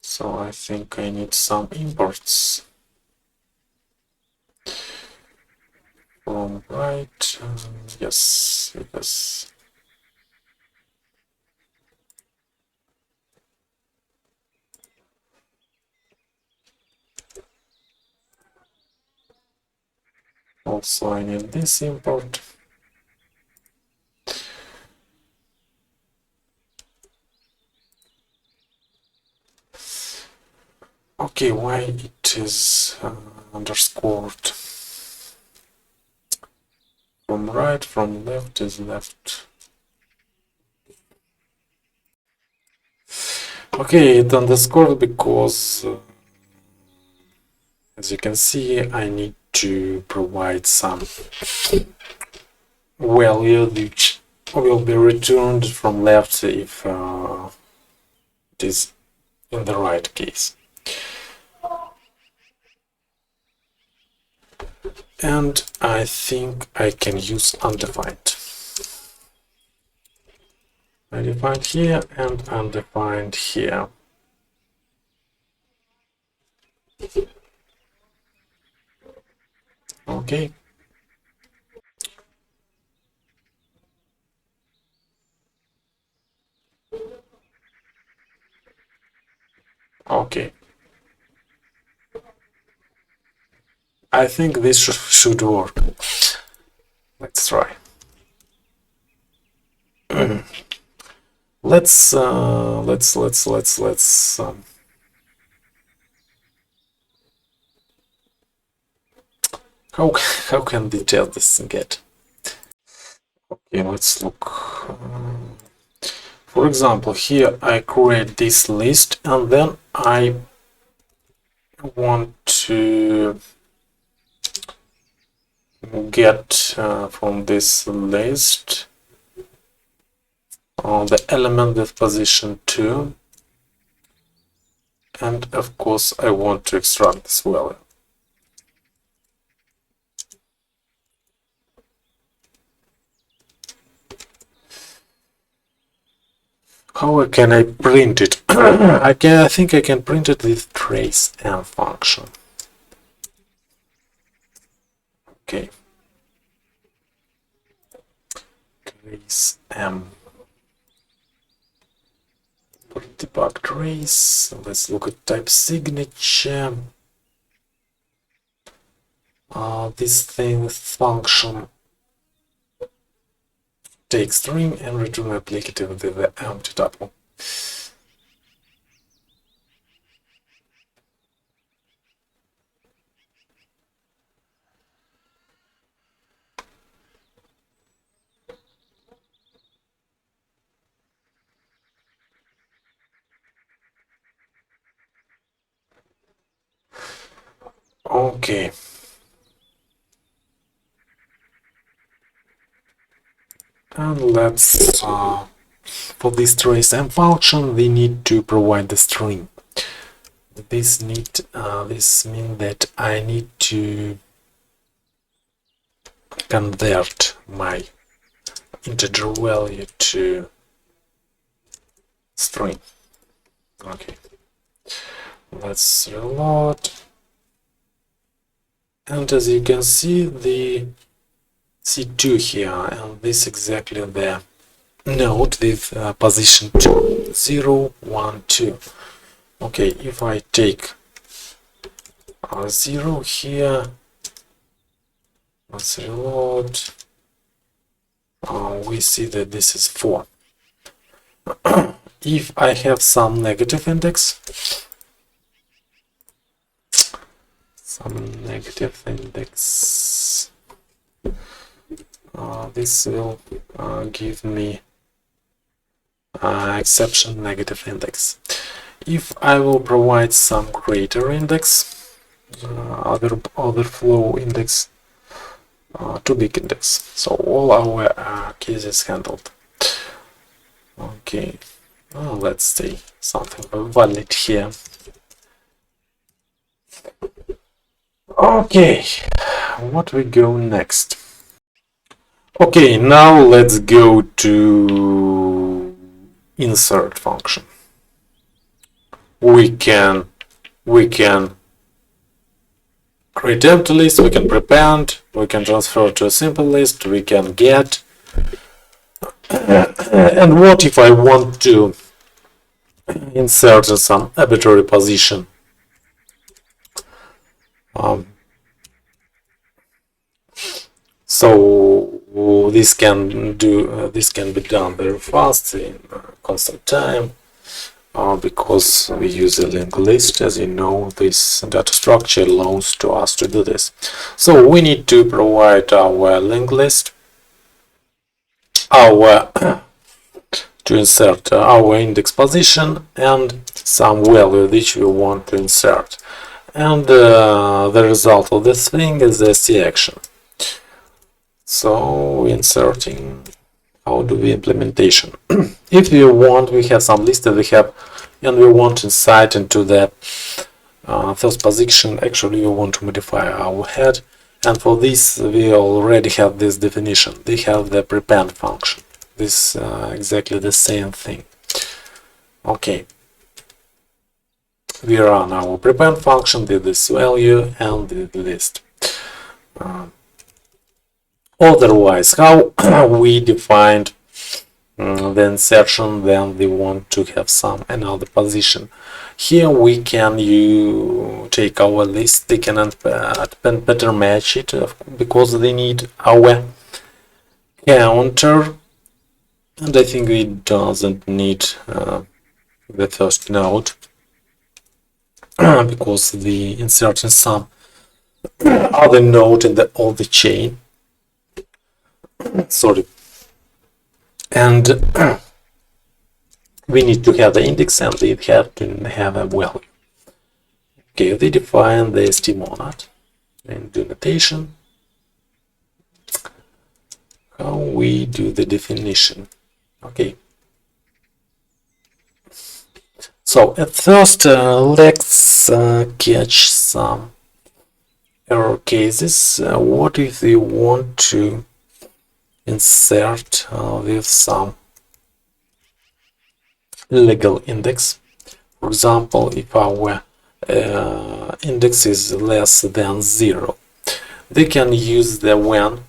So I think I need some imports from right. Yes, because also I need this import. Okay, why it is underscored? From right, from left is left. Okay, it underscored because, as you can see, I need to provide some value which will be returned from left if it is in the right case. And I think I can use undefined. Undefined here and undefined here. Okay. Okay. I think this should work. Let's try. Let's how can detail this get? Okay, let's look. For example, here I create this list and then I want to get from this list the element with position 2, and of course I want to extract this value. How can I print it? I think I can print it with trace m function. Okay. Trace m. For debug trace, let's look at type signature. This thing function take string and return applicative with the empty tuple. Okay. And let's for this trace m function we need to provide the string. This means that I need to convert my integer value to string. Okay, let's reload, and as you can see the C2 here, and this exactly the node with position 2, 0, 1, 2. Okay, if I take 0 here, let's reload, we see that this is 4. If I have some negative index, this will give me exception negative index. If I will provide some greater index, other flow index, too big index, so all our cases handled. Okay, let's say something valid here. Okay, what we go next? Okay, now let's go to insert function. We can create empty list, we can prepend, we can transfer to a simple list, we can get. And what if I want to insert in some arbitrary position? So this can be done very fast in constant time, because we use a linked list. As you know, this data structure allows to us to do this. So we need to provide our linked list, to insert our index position and some value which we want to insert, and the result of this thing is the C action. So inserting, how do we implementation? If we want, we have some list that we have, and we want to insert into the first position. Actually, we want to modify our head, and for this we already have this definition. We have the prepend function. This exactly the same thing. Okay, we run our prepend function with this value and the list. Otherwise, how we defined the insertion when we want to have another position? Here we can take our list, they can better match it, because they need our counter, and I think it doesn't need the first node, because we insert in some other node in all the chain. Sorry, and we need to have the index, and we have to have a value. Okay, they define the stmonad and do notation. How we do the definition? Okay. So at first, let's catch some error cases. What if we want to insert with some legal index? For example, if our index is less than 0, they can use the when,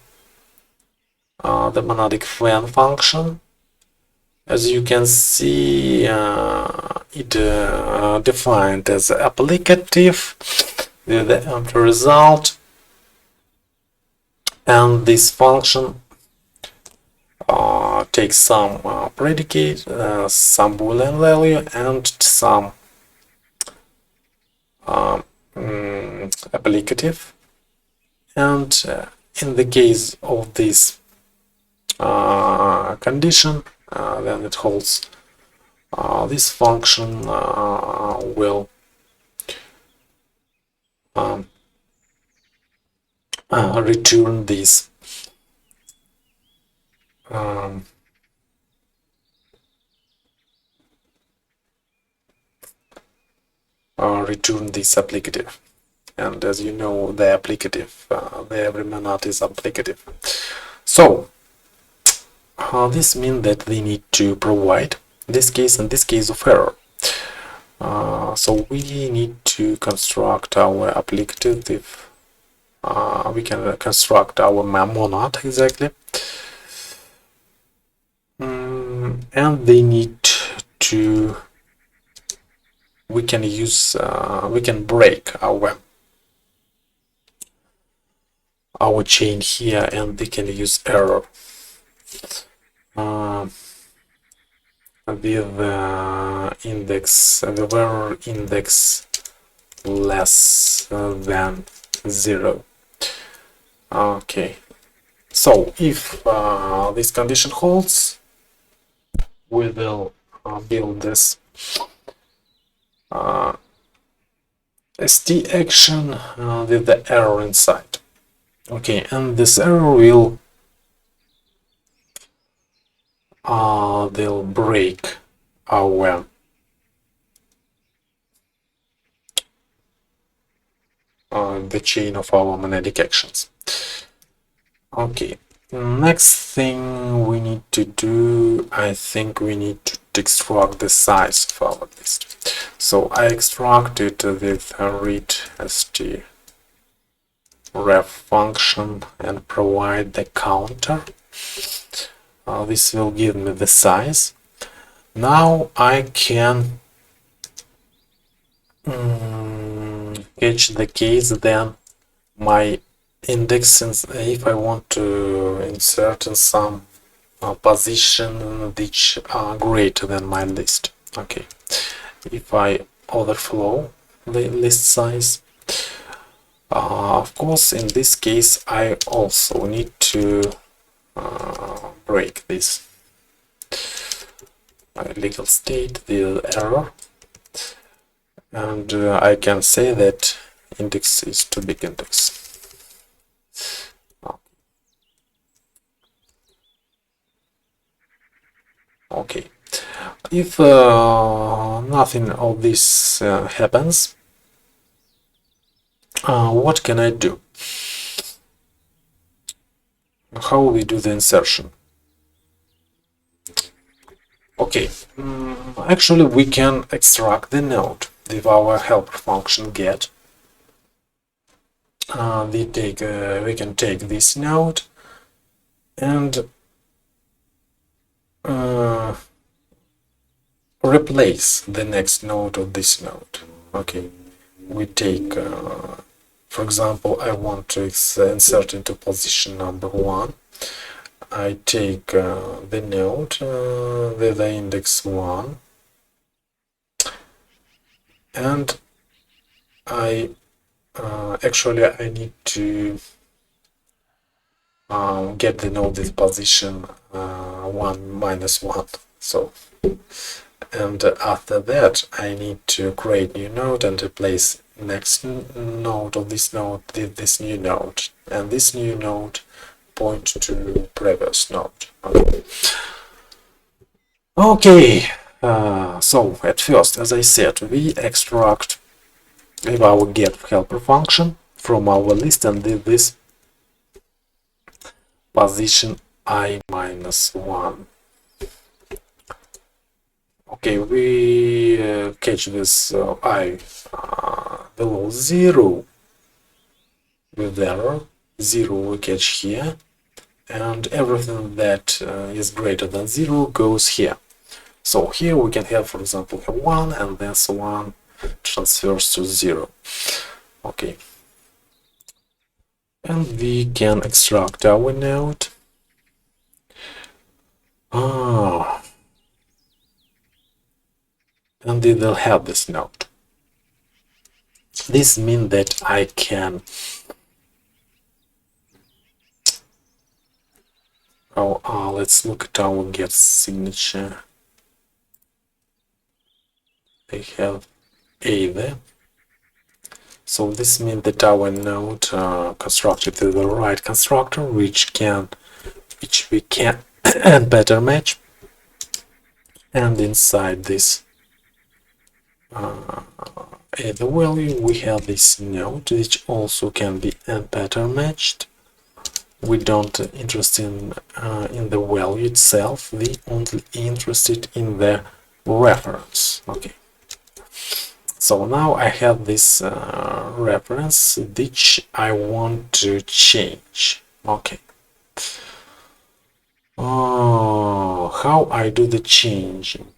the monadic when function. As you can see, it defined as applicative with the empty result, and this function takes some predicate, some boolean value, and some applicative. And in the case of this condition, then it holds this function will return this applicative. And as you know, the applicative, the every monad is applicative. So this means that we need to provide this case and this case of error. So we need to construct our applicative. We can construct our monad exactly, and they need to. We can use. We can break our chain here, and we can use error with index, the error index less than 0. Okay, so if this condition holds, we will build this st action with the error inside. Okay, and this error will they'll break our the chain of our monadic actions. Okay, next thing we need to do, I think we need to extract the size of our list. So I extract it with a read STRef function and provide the counter. This will give me the size. Now I can catch the case then my index, if I want to insert in some position which are greater than my list. Okay, if I overflow the list size, of course in this case I also need to break this legal state with error, and I can say that index is too big index. Okay, if nothing of this happens, what can I do? How will we do the insertion? Okay, actually we can extract the node with our helper function get. We can take this node and replace the next node of this node. Okay, we take, for example, I want to insert into position number 1. I take the node with the index 1, and I actually I need to get the node with position 1 minus 1. So, and after that I need to create new node and replace next node of this node, this new node, and this new node point to previous node. Okay, so at first, as I said, we extract with our get helper function from our list and did this position I-1. Okay, we catch this I below 0 with error. 0 we catch here, and everything that is greater than 0 goes here. So here we can have, for example, 1, and this 1 transfers to 0. Okay. And we can extract our node. And we will have this node. This means that I can let's look at our get signature. I have A there. So this means that our node constructed is the right constructor, which we can better match. And inside this the value, we have this node, which also can be pattern matched. We don't interested in the value itself. We only interested in the reference. Okay. So now I have this reference which I want to change. Okay. How I do the changing?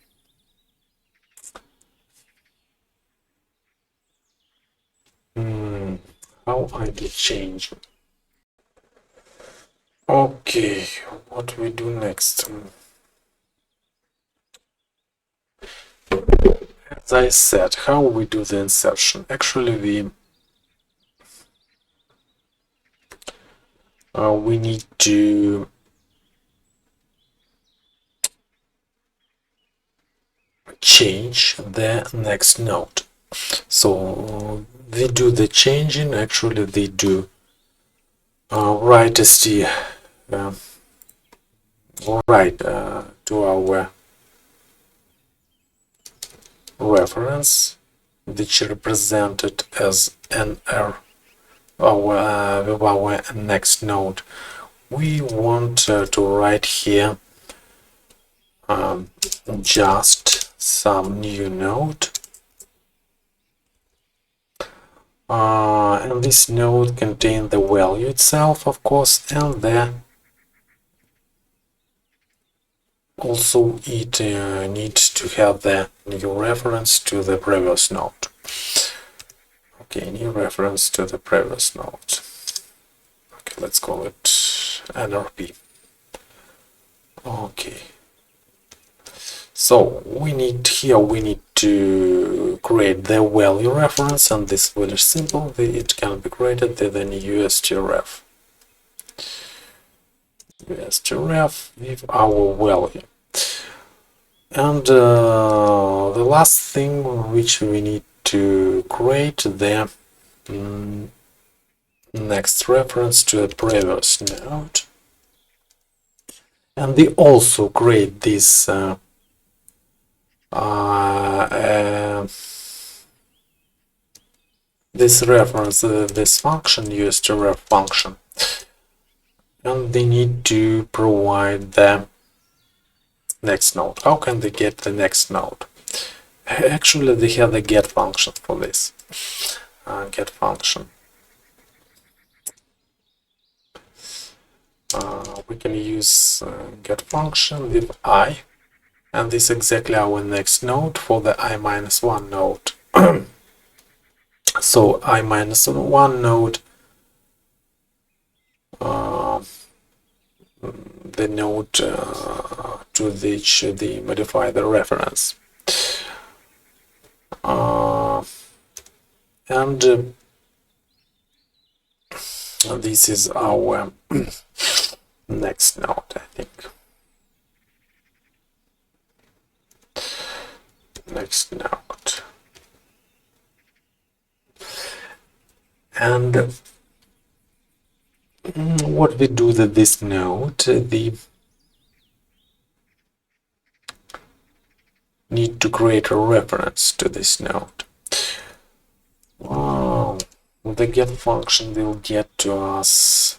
How I do change? Okay, what we do next? As I said, how we do the insertion? Actually, we need to change the next node. So we do the changing. Actually, they do write to our reference, which represented as nr with our next node. We want to write here just some new node, and this node contains the value itself, of course, and then also it needs to have the new reference to the previous node. Okay, new reference to the previous node. Okay, let's call it nrp. Okay. So we need to create the value reference, and this is very simple. It can be created with an STRef. STRef with our value. And the last thing which we need to create the next reference to a previous node. And we also create this this reference, this function, STRef function, and they need to provide the next node. How can they get the next node? Actually, they have the get function for this. Get function. We can use get function with I, and this is exactly our next node for the I-1 node. So I-1 node, the node to which they modify the reference. And this is our next node, I think. Next node. And what we do with this node, the need to create a reference to this node. Wow, the get function will get to us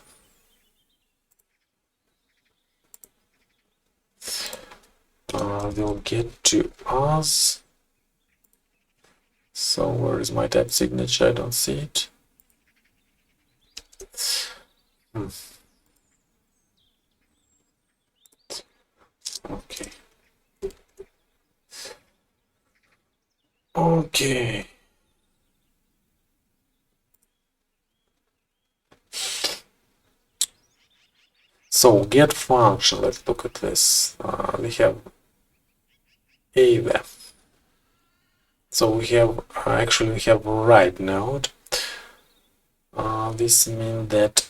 So where is my type signature? I don't see it. Okay. Okay. So get function, let's look at this. We have a there. So we have actually we have a write node. This means that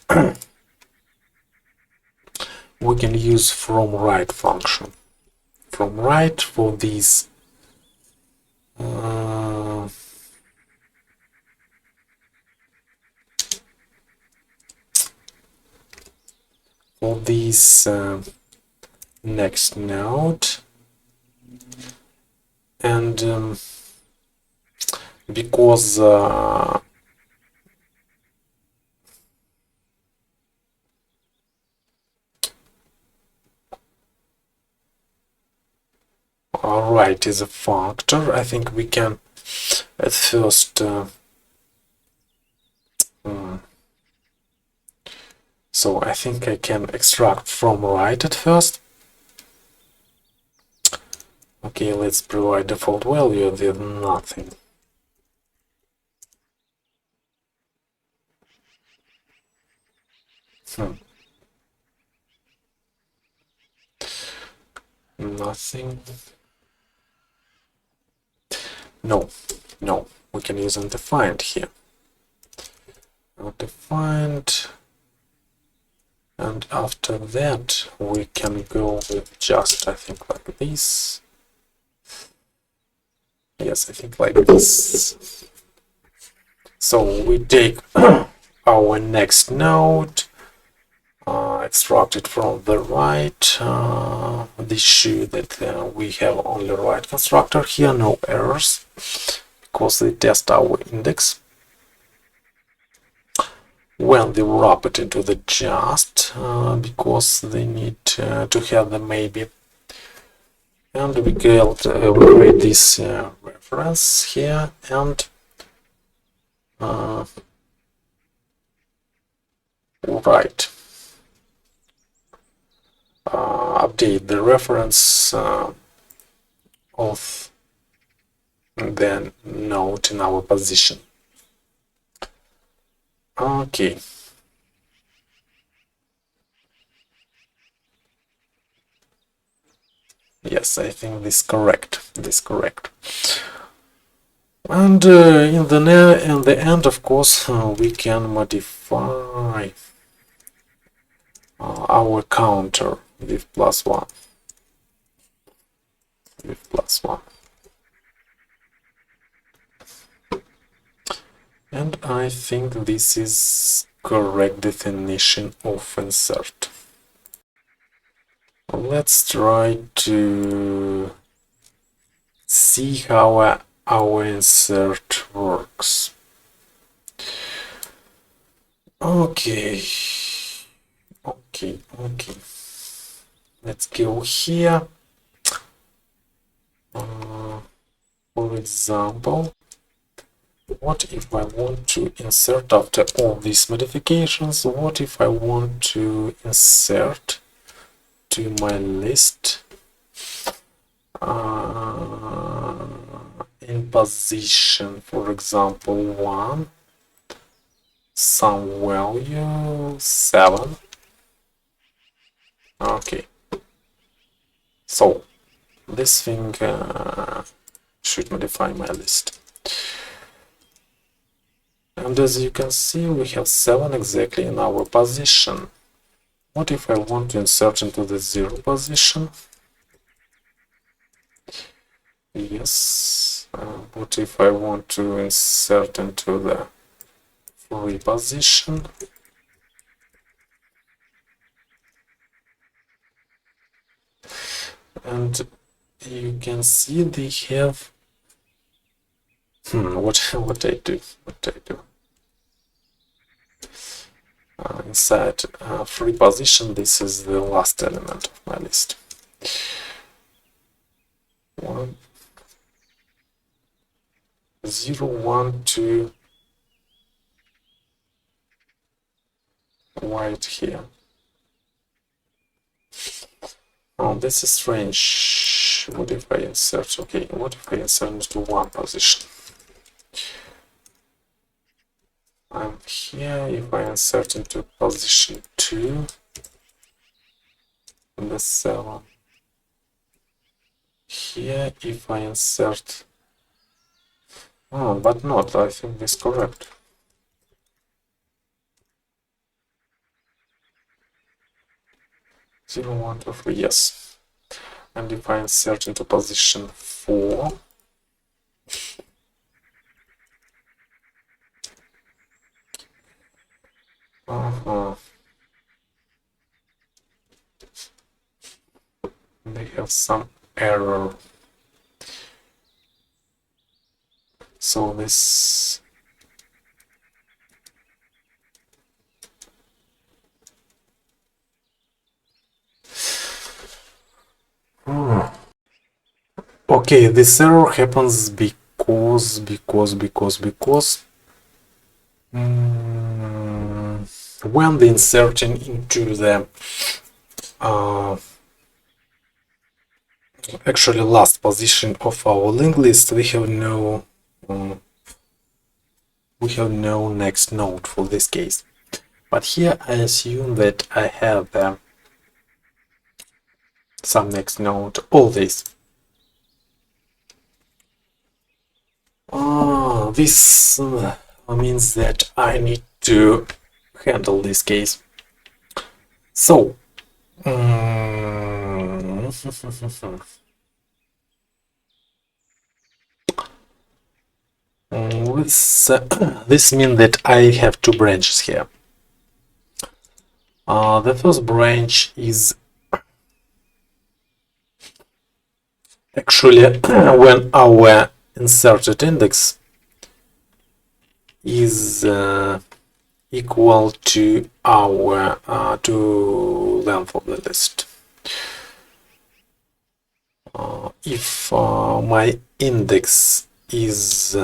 we can use from write function. From write for these next node, and because write is a factor, I think we can at first so I think I can extract from write at first. Okay, let's provide default value with nothing. Nothing. No, we can use undefined here. Undefined, and after that we can go with just, I think, like this. Yes, I think like this. So we take our next node, extract it from the write. This shows that we have only write constructor here, no errors, because they test our index. When they wrap it into the just, because they need to have the maybe, and we create this reference here, and write. Update the reference of the node in our position. Okay. Yes, I think this correct. And in the end, of course, we can modify our counter with +1. And I think this is correct definition of insert. Let's try to see how our insert works. Okay. Let's go here. For example, what if I want to insert after all these modifications? What if I want to insert to my list in position, for example, 1, some value 7. Okay, so this thing should modify my list. And as you can see, we have 7 exactly in our position. What if I want to insert into the 0 position? Yes. What if I want to insert into the reposition. And you can see they have what I do inside free position. This is the last element of my list. 1 0 1 2 white here. Oh, this is strange. What if I insert? Okay, what if I insert into one position? I'm here. If I insert into position 2, the 7. Here, if I insert, but not. I think this is correct. Zero, 1, 2, 3. Yes. And if I insert into position 4, they have some error. So this okay, this error happens because when the inserting into the actually last position of our linked list, we have no next node for this case. But here I assume that I have some next node, all this. This means that I need to handle this case. So this means that I have two branches here. The first branch is actually when our inserted index is equal to our length of the list. If my index is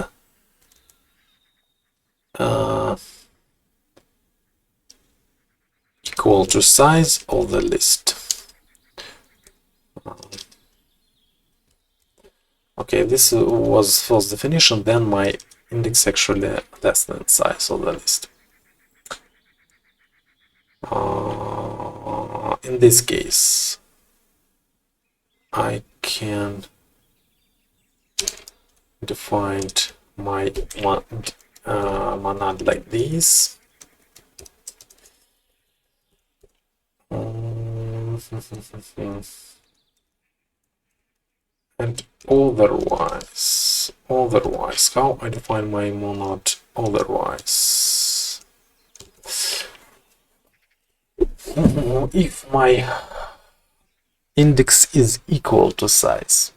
equal to size of the list. Okay, this was first definition, then my index actually less than size of the list. In this case, I can define my monad like this. And otherwise, how I define my monad otherwise? If my index is equal to size,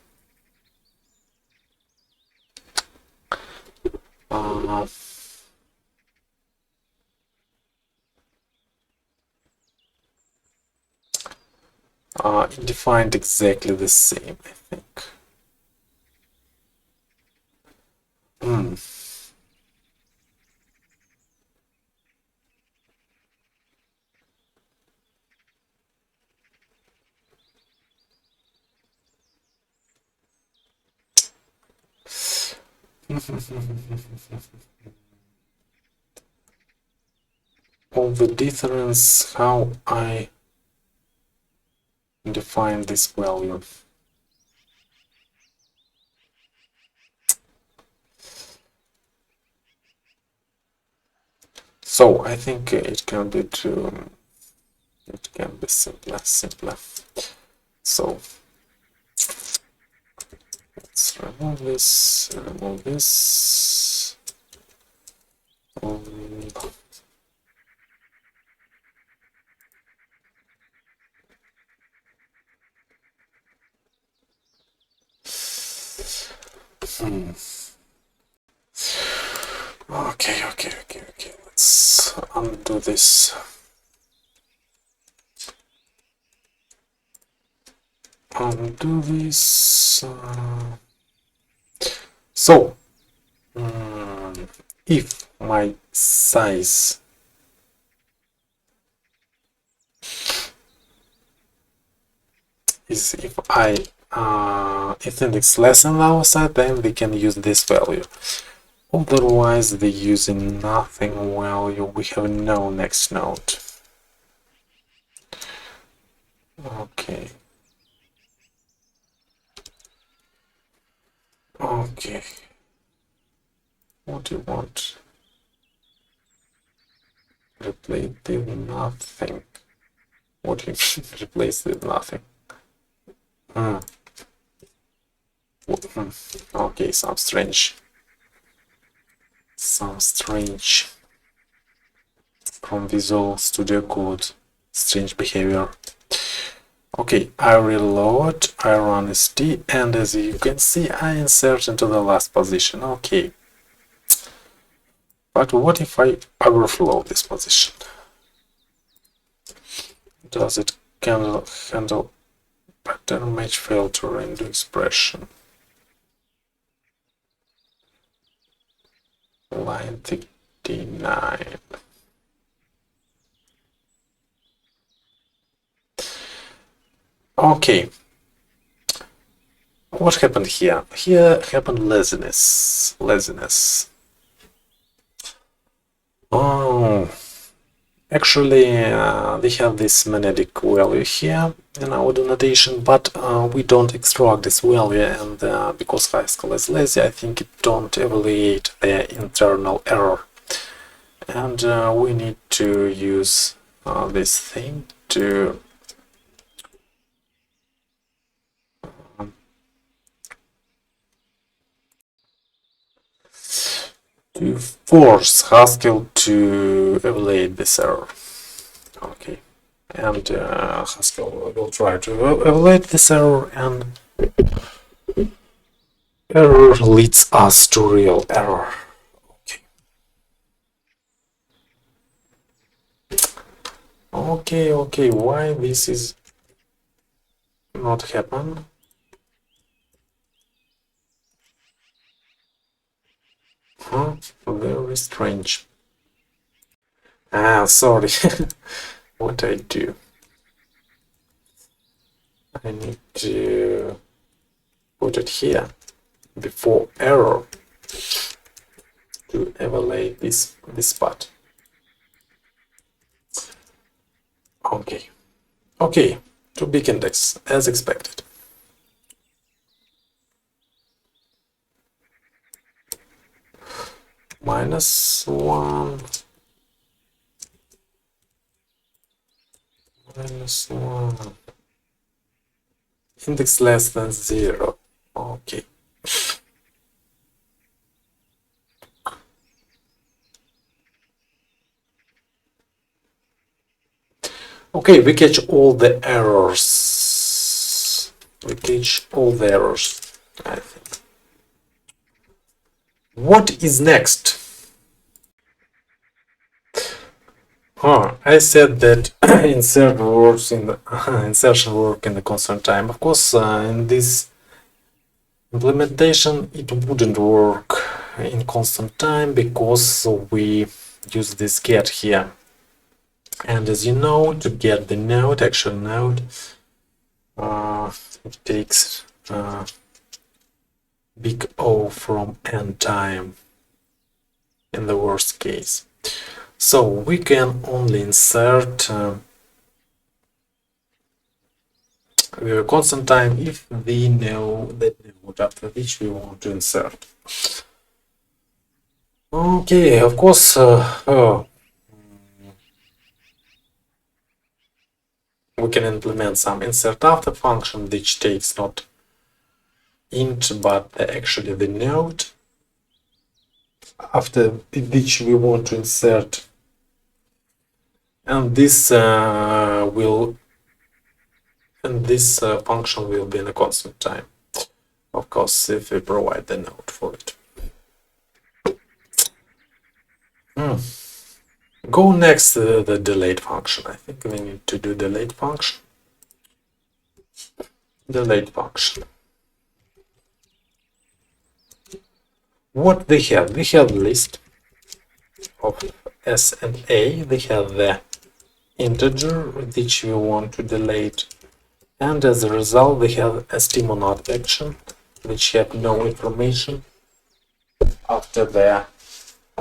it defined exactly the same, I think. All the difference how I define this value. So I think it can be simpler. So let's remove this, Okay. Let's undo this. Undo this. So, if my size is if index less than our side, then we can use this value. Otherwise, the using nothing value, we have no next node. Okay. What do you want? Replace with nothing. What do you mean replace with nothing? Okay, sounds strange. From Visual Studio Code. Strange behavior. Okay, I reload, I run st, and as you can see, I insert into the last position. Okay. But what if I overflow this position? Does it handle pattern match filter into expression? Line 59. Okay. What happened here? Here happened laziness. Oh, actually, we have this magnetic value here in our notation, but we don't extract this value, and because Haskell is lazy, I think it don't evaluate the internal error. And we need to use this thing to force Haskell to evaluate this error. Okay, and Haskell will try to evaluate this error, and error leads us to real error. Okay, why this is not happen? Very strange. Sorry. What I do? I need to put it here before error to evaluate this part. Okay, to big index as expected. -1. -1. Index less than 0. Okay. Okay, we catch all the errors. I think. What is next? I said that insert words in the insertion work in the constant time. Of course, in this implementation, it wouldn't work in constant time because we use this get here. And as you know, to get the node, actual node, it takes big O from n time in the worst case. So we can only insert constant time if we know the node after which we want to insert. Okay, of course, we can implement some insert after function which takes not int but actually the node. after which we want to insert, and this function will be in a constant time, of course, if we provide the node for it. Go next to the delete function. I think we need to do delete function. Delete function. What we have? We have list of S and A. We have the integer which we want to delete, and as a result we have a stmonad action which have no information after the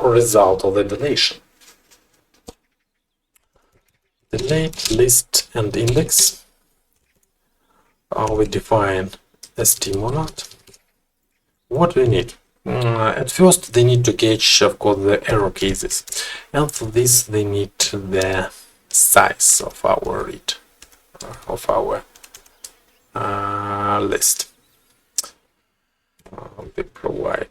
result of the deletion. Delete list and index. We define stmonad. What we need? At first they need to catch, of course, the error cases, and for this they need the size of our read, of our list. We provide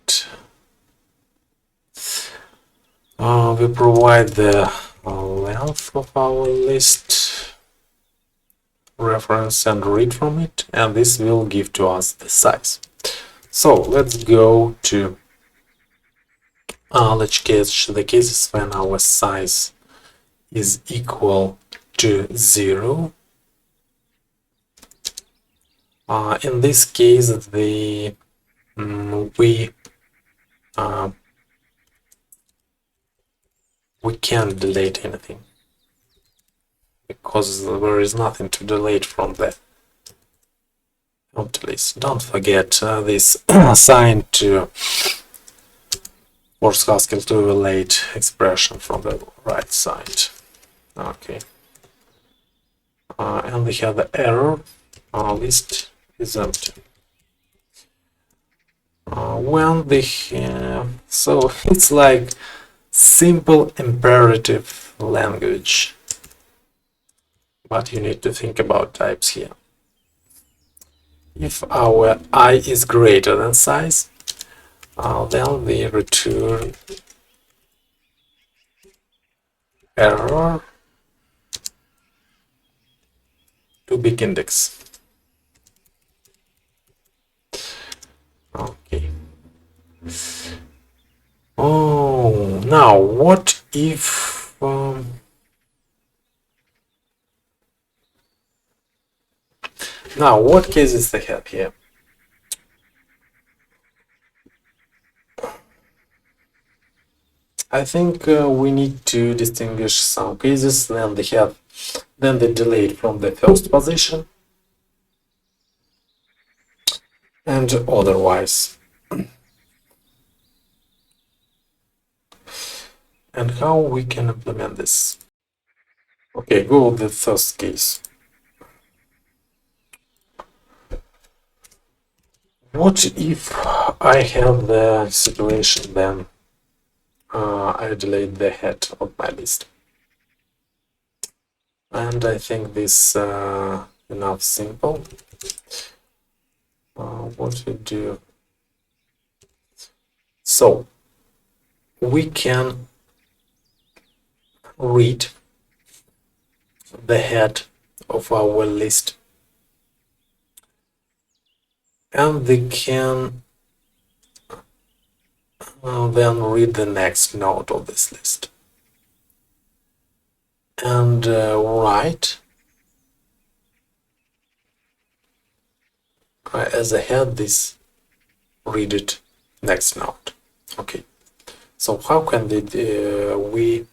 the length of our list, reference and read from it, and this will give to us the size. So let's go to let's catch the cases when our size is equal to 0. In this case, we can't delete anything because there is nothing to delete from the empty list. Don't forget this sign to force Haskell to evaluate expression from the right side. Okay. And we have the error. Our list is empty. When they have, so it's like simple imperative language, but you need to think about types here. If our I is greater than size, then we return error to big index. Okay. Oh, now what if now what cases they have here? I think we need to distinguish some cases. Then they delete from the first position, and otherwise. And how we can implement this? Okay, go with the first case. What if I have the situation then I delete the head of my list? And I think this enough simple. What we do? So we can read the head of our list, and we can then read the next node of this list and write as a head this read it next node. Okay, so how can we read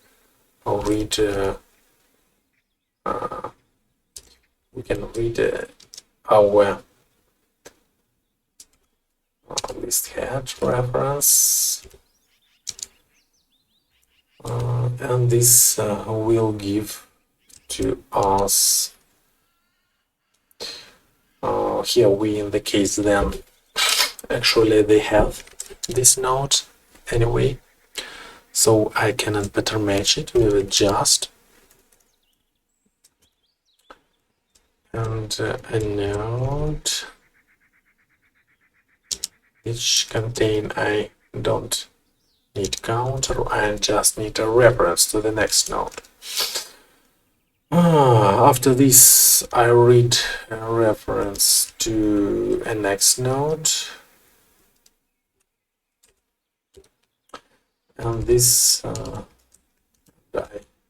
we can read our list head reference, and this will give to us here we in the case then actually they have this node anyway, so I cannot better match it with a just and a node which contain I don't need counter, I just need a reference to the next node. After this, I read a reference to a next node, and this I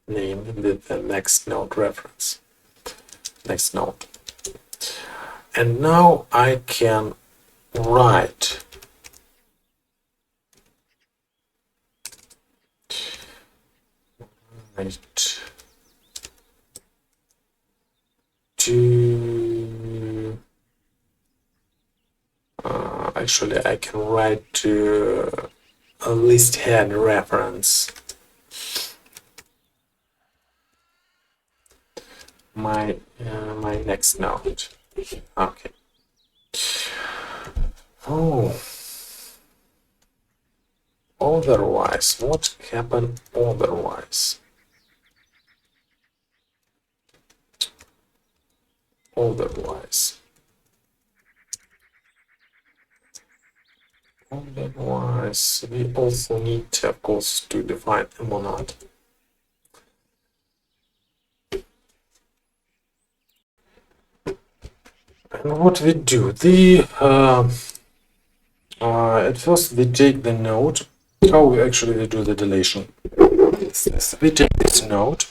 name the next node reference, next node. And now I can write to actually I can write to a list head reference my next node. Okay. Oh, otherwise, what happened otherwise? Otherwise, we also need, of course, to define a monad. And what we do, at first we take the node. How we actually do the deletion? We take this node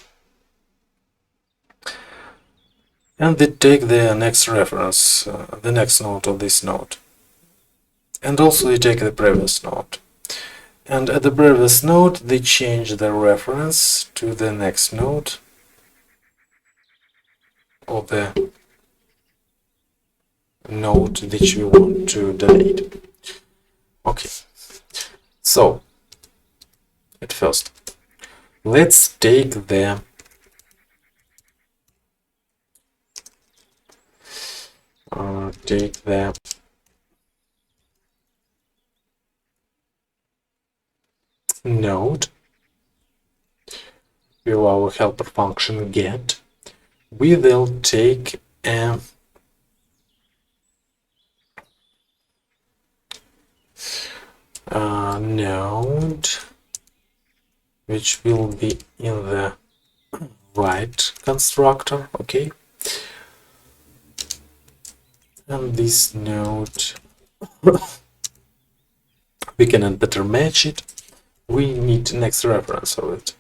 and we take the next reference, the next node of this node. And also we take the previous node. And at the previous node, they change the reference to the next node or the node that we want to delete. Okay, so at first, let's take the node with our helper function get. We will take a node which will be in the right constructor, okay? And this node we can better match it. We need next reference of it.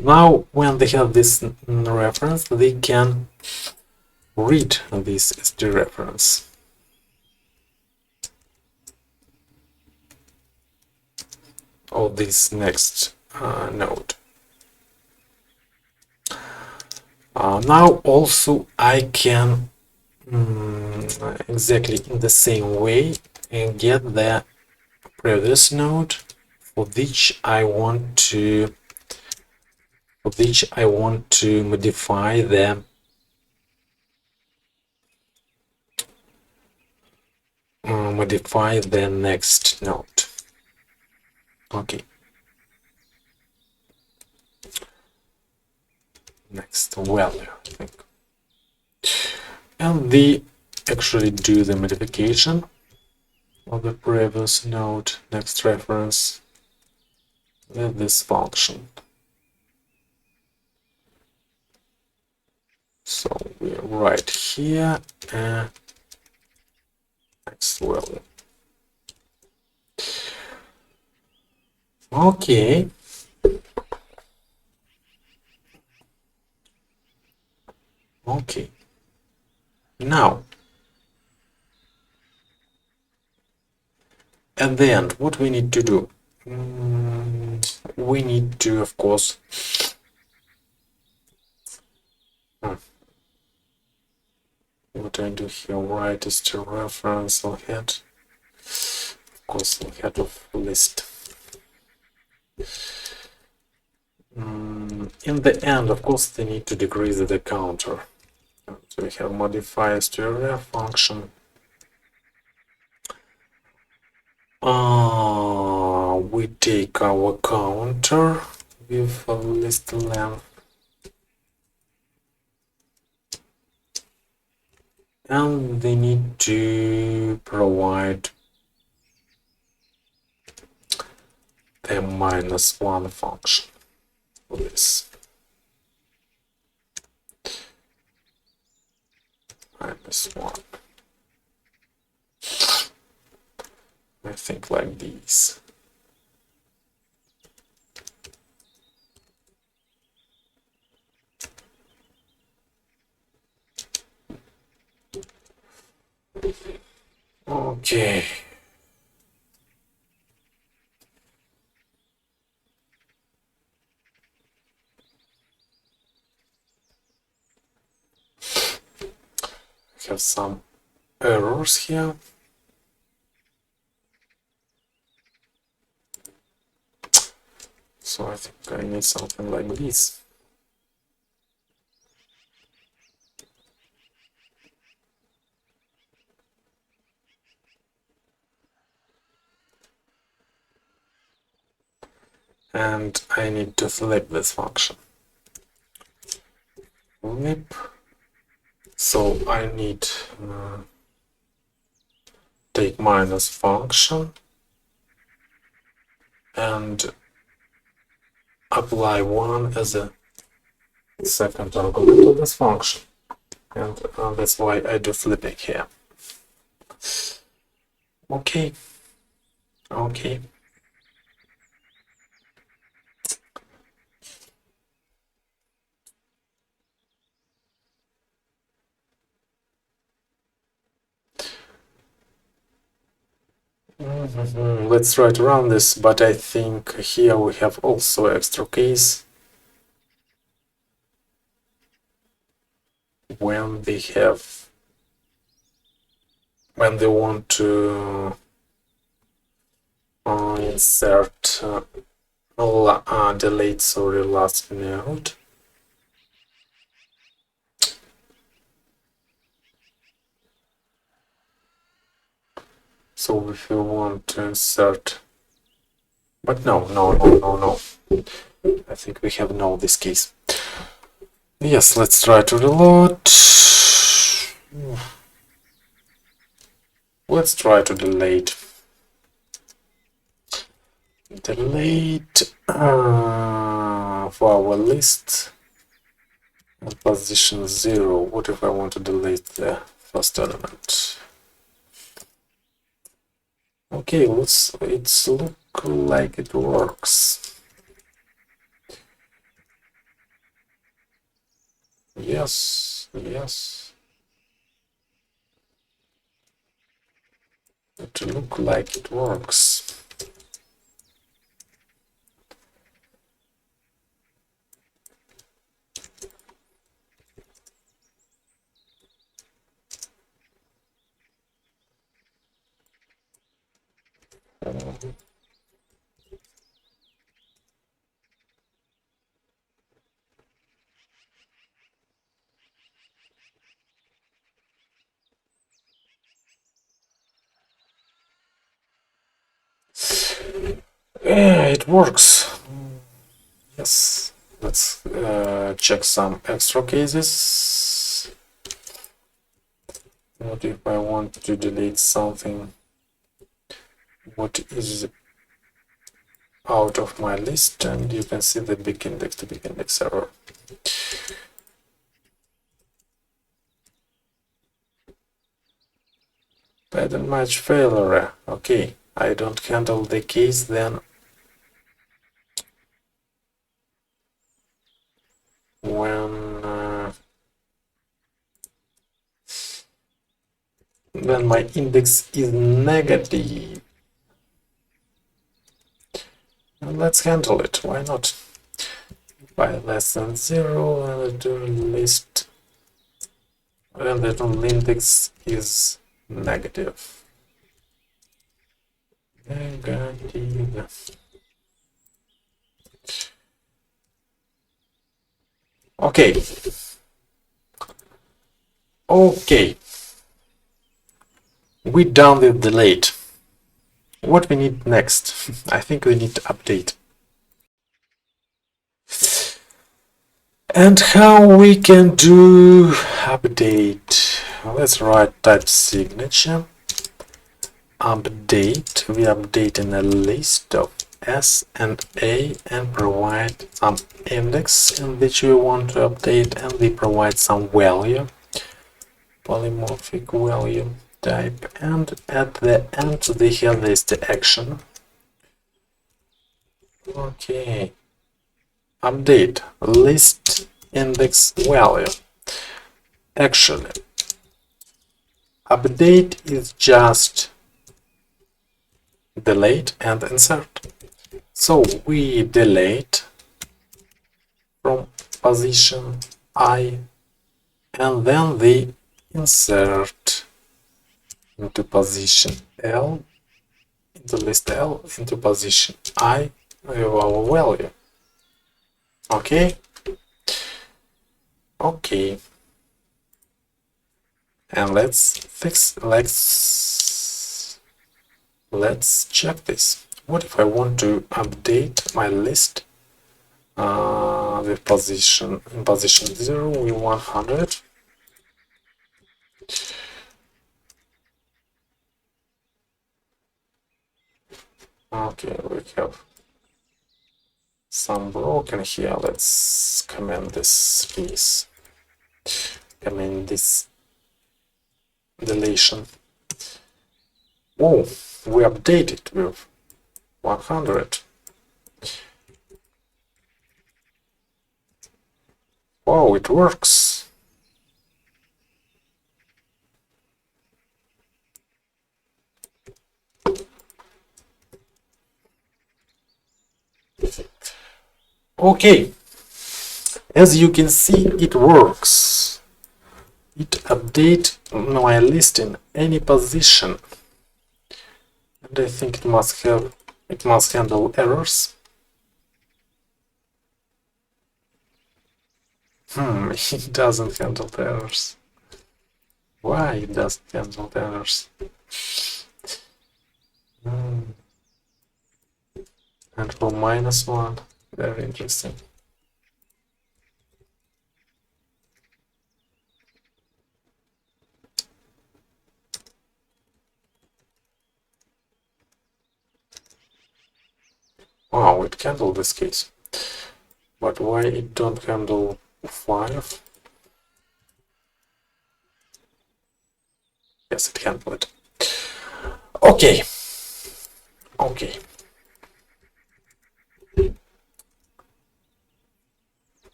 Now, when they have this reference, they can read this STRef of this next node. Now also I can exactly in the same way get the previous node for which I want to modify the next node. Okay. Next value, I think. And we actually do the modification of the previous node next reference with this function. So we write here next value. Okay. Okay. Now, at the end, what we need to do? We need to, of course, what I do here, write is to reference or head. Of course, the head of list. In the end, of course, they need to decrease the counter. So we have modifiers to STRef function. We take our counter with a list length and they need to provide a -1 function for this. -1. I think like these. Okay. Have some errors here. So I think I need something like this. And I need to flip this function. Flip. So I need take minus function and apply 1 as a second argument to this function. And that's why I do flipping here. Okay. Okay. Let's try to run this, but I think here we have also extra case when they want to insert delete last node. So if you want to insert, but no. I think we have no this case. Yes, let's try to reload. Let's try to delete. Delete for our list and position 0. What if I want to delete the first element? Okay, it's look like it works. Yes. It look like it works. Yeah, it works. Yes. Let's check some extra cases. What if I want to delete something? What is out of my list? And you can see the big index to big index error. Pattern match failure. Okay, I don't handle the case then. When my index is negative. And let's handle it. Why not? By less than 0, and the list when the index is negative. Okay. We're done with delete. What we need next? I think we need to update. And how we can do update? Let's write type signature. Update. We update in a list of S and A and provide some index in which we want to update, and we provide some value, polymorphic value type, and at the end they have this action. Okay, update list index value. Actually, update is just delete and insert. So we delete from position I, and then we insert into position L, into list L, into position I with our value. Okay? Okay. And let's check this. What if I want to update my list with position in position 0 with 100? Okay, we have some broken here. Let's comment this piece. Comment this deletion. Oh, we updated with 100. Oh, it works. Okay, as you can see, it works. It updates my list in any position, and I think it must handle errors. It doesn't handle the errors. Why it doesn't handle the errors? And for -1, very interesting. Wow, it handled this case. But why it don't handle 5? Yes, it handled it. Okay. Okay.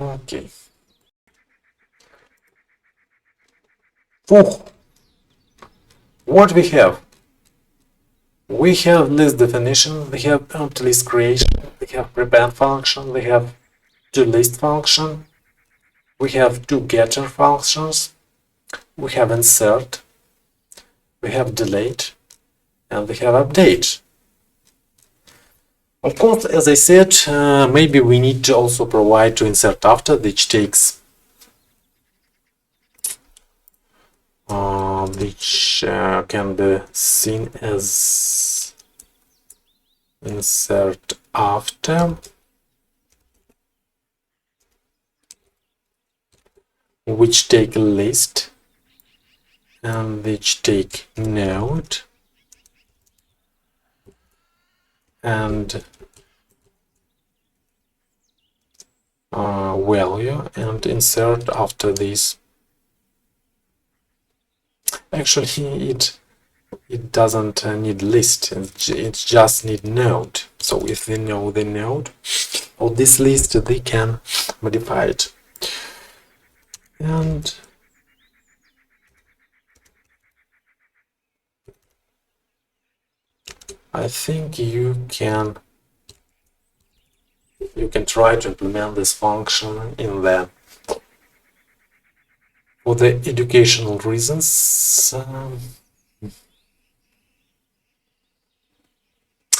Okay. Oh, what we have? We have list definition, we have empty list creation, we have prepend function, we have toList function, we have two getter functions, we have insert, we have delete, and we have update. Of course, as I said, maybe we need to also provide to insert after, which takes which can be seen as insert after, which take list and which take node and value, and insert after this. Actually, it doesn't need list, it just need node. So if they know the node of this list, they can modify it. And I think you can try to implement this function in the for the educational reasons.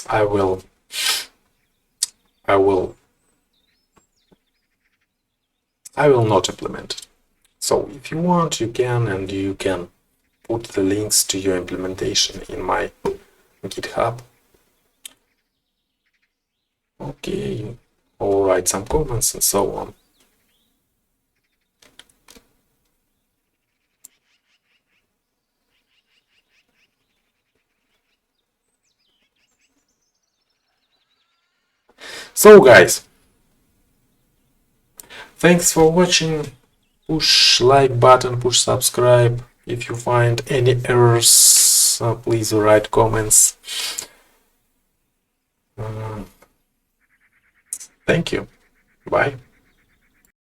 I will not implement it. So if you want, you can, and you can put the links to your implementation in my GitHub. Okay, or write some comments and so on. So guys, thanks for watching. Push like button, push subscribe. If you find any errors, please write comments. Thank you. Bye.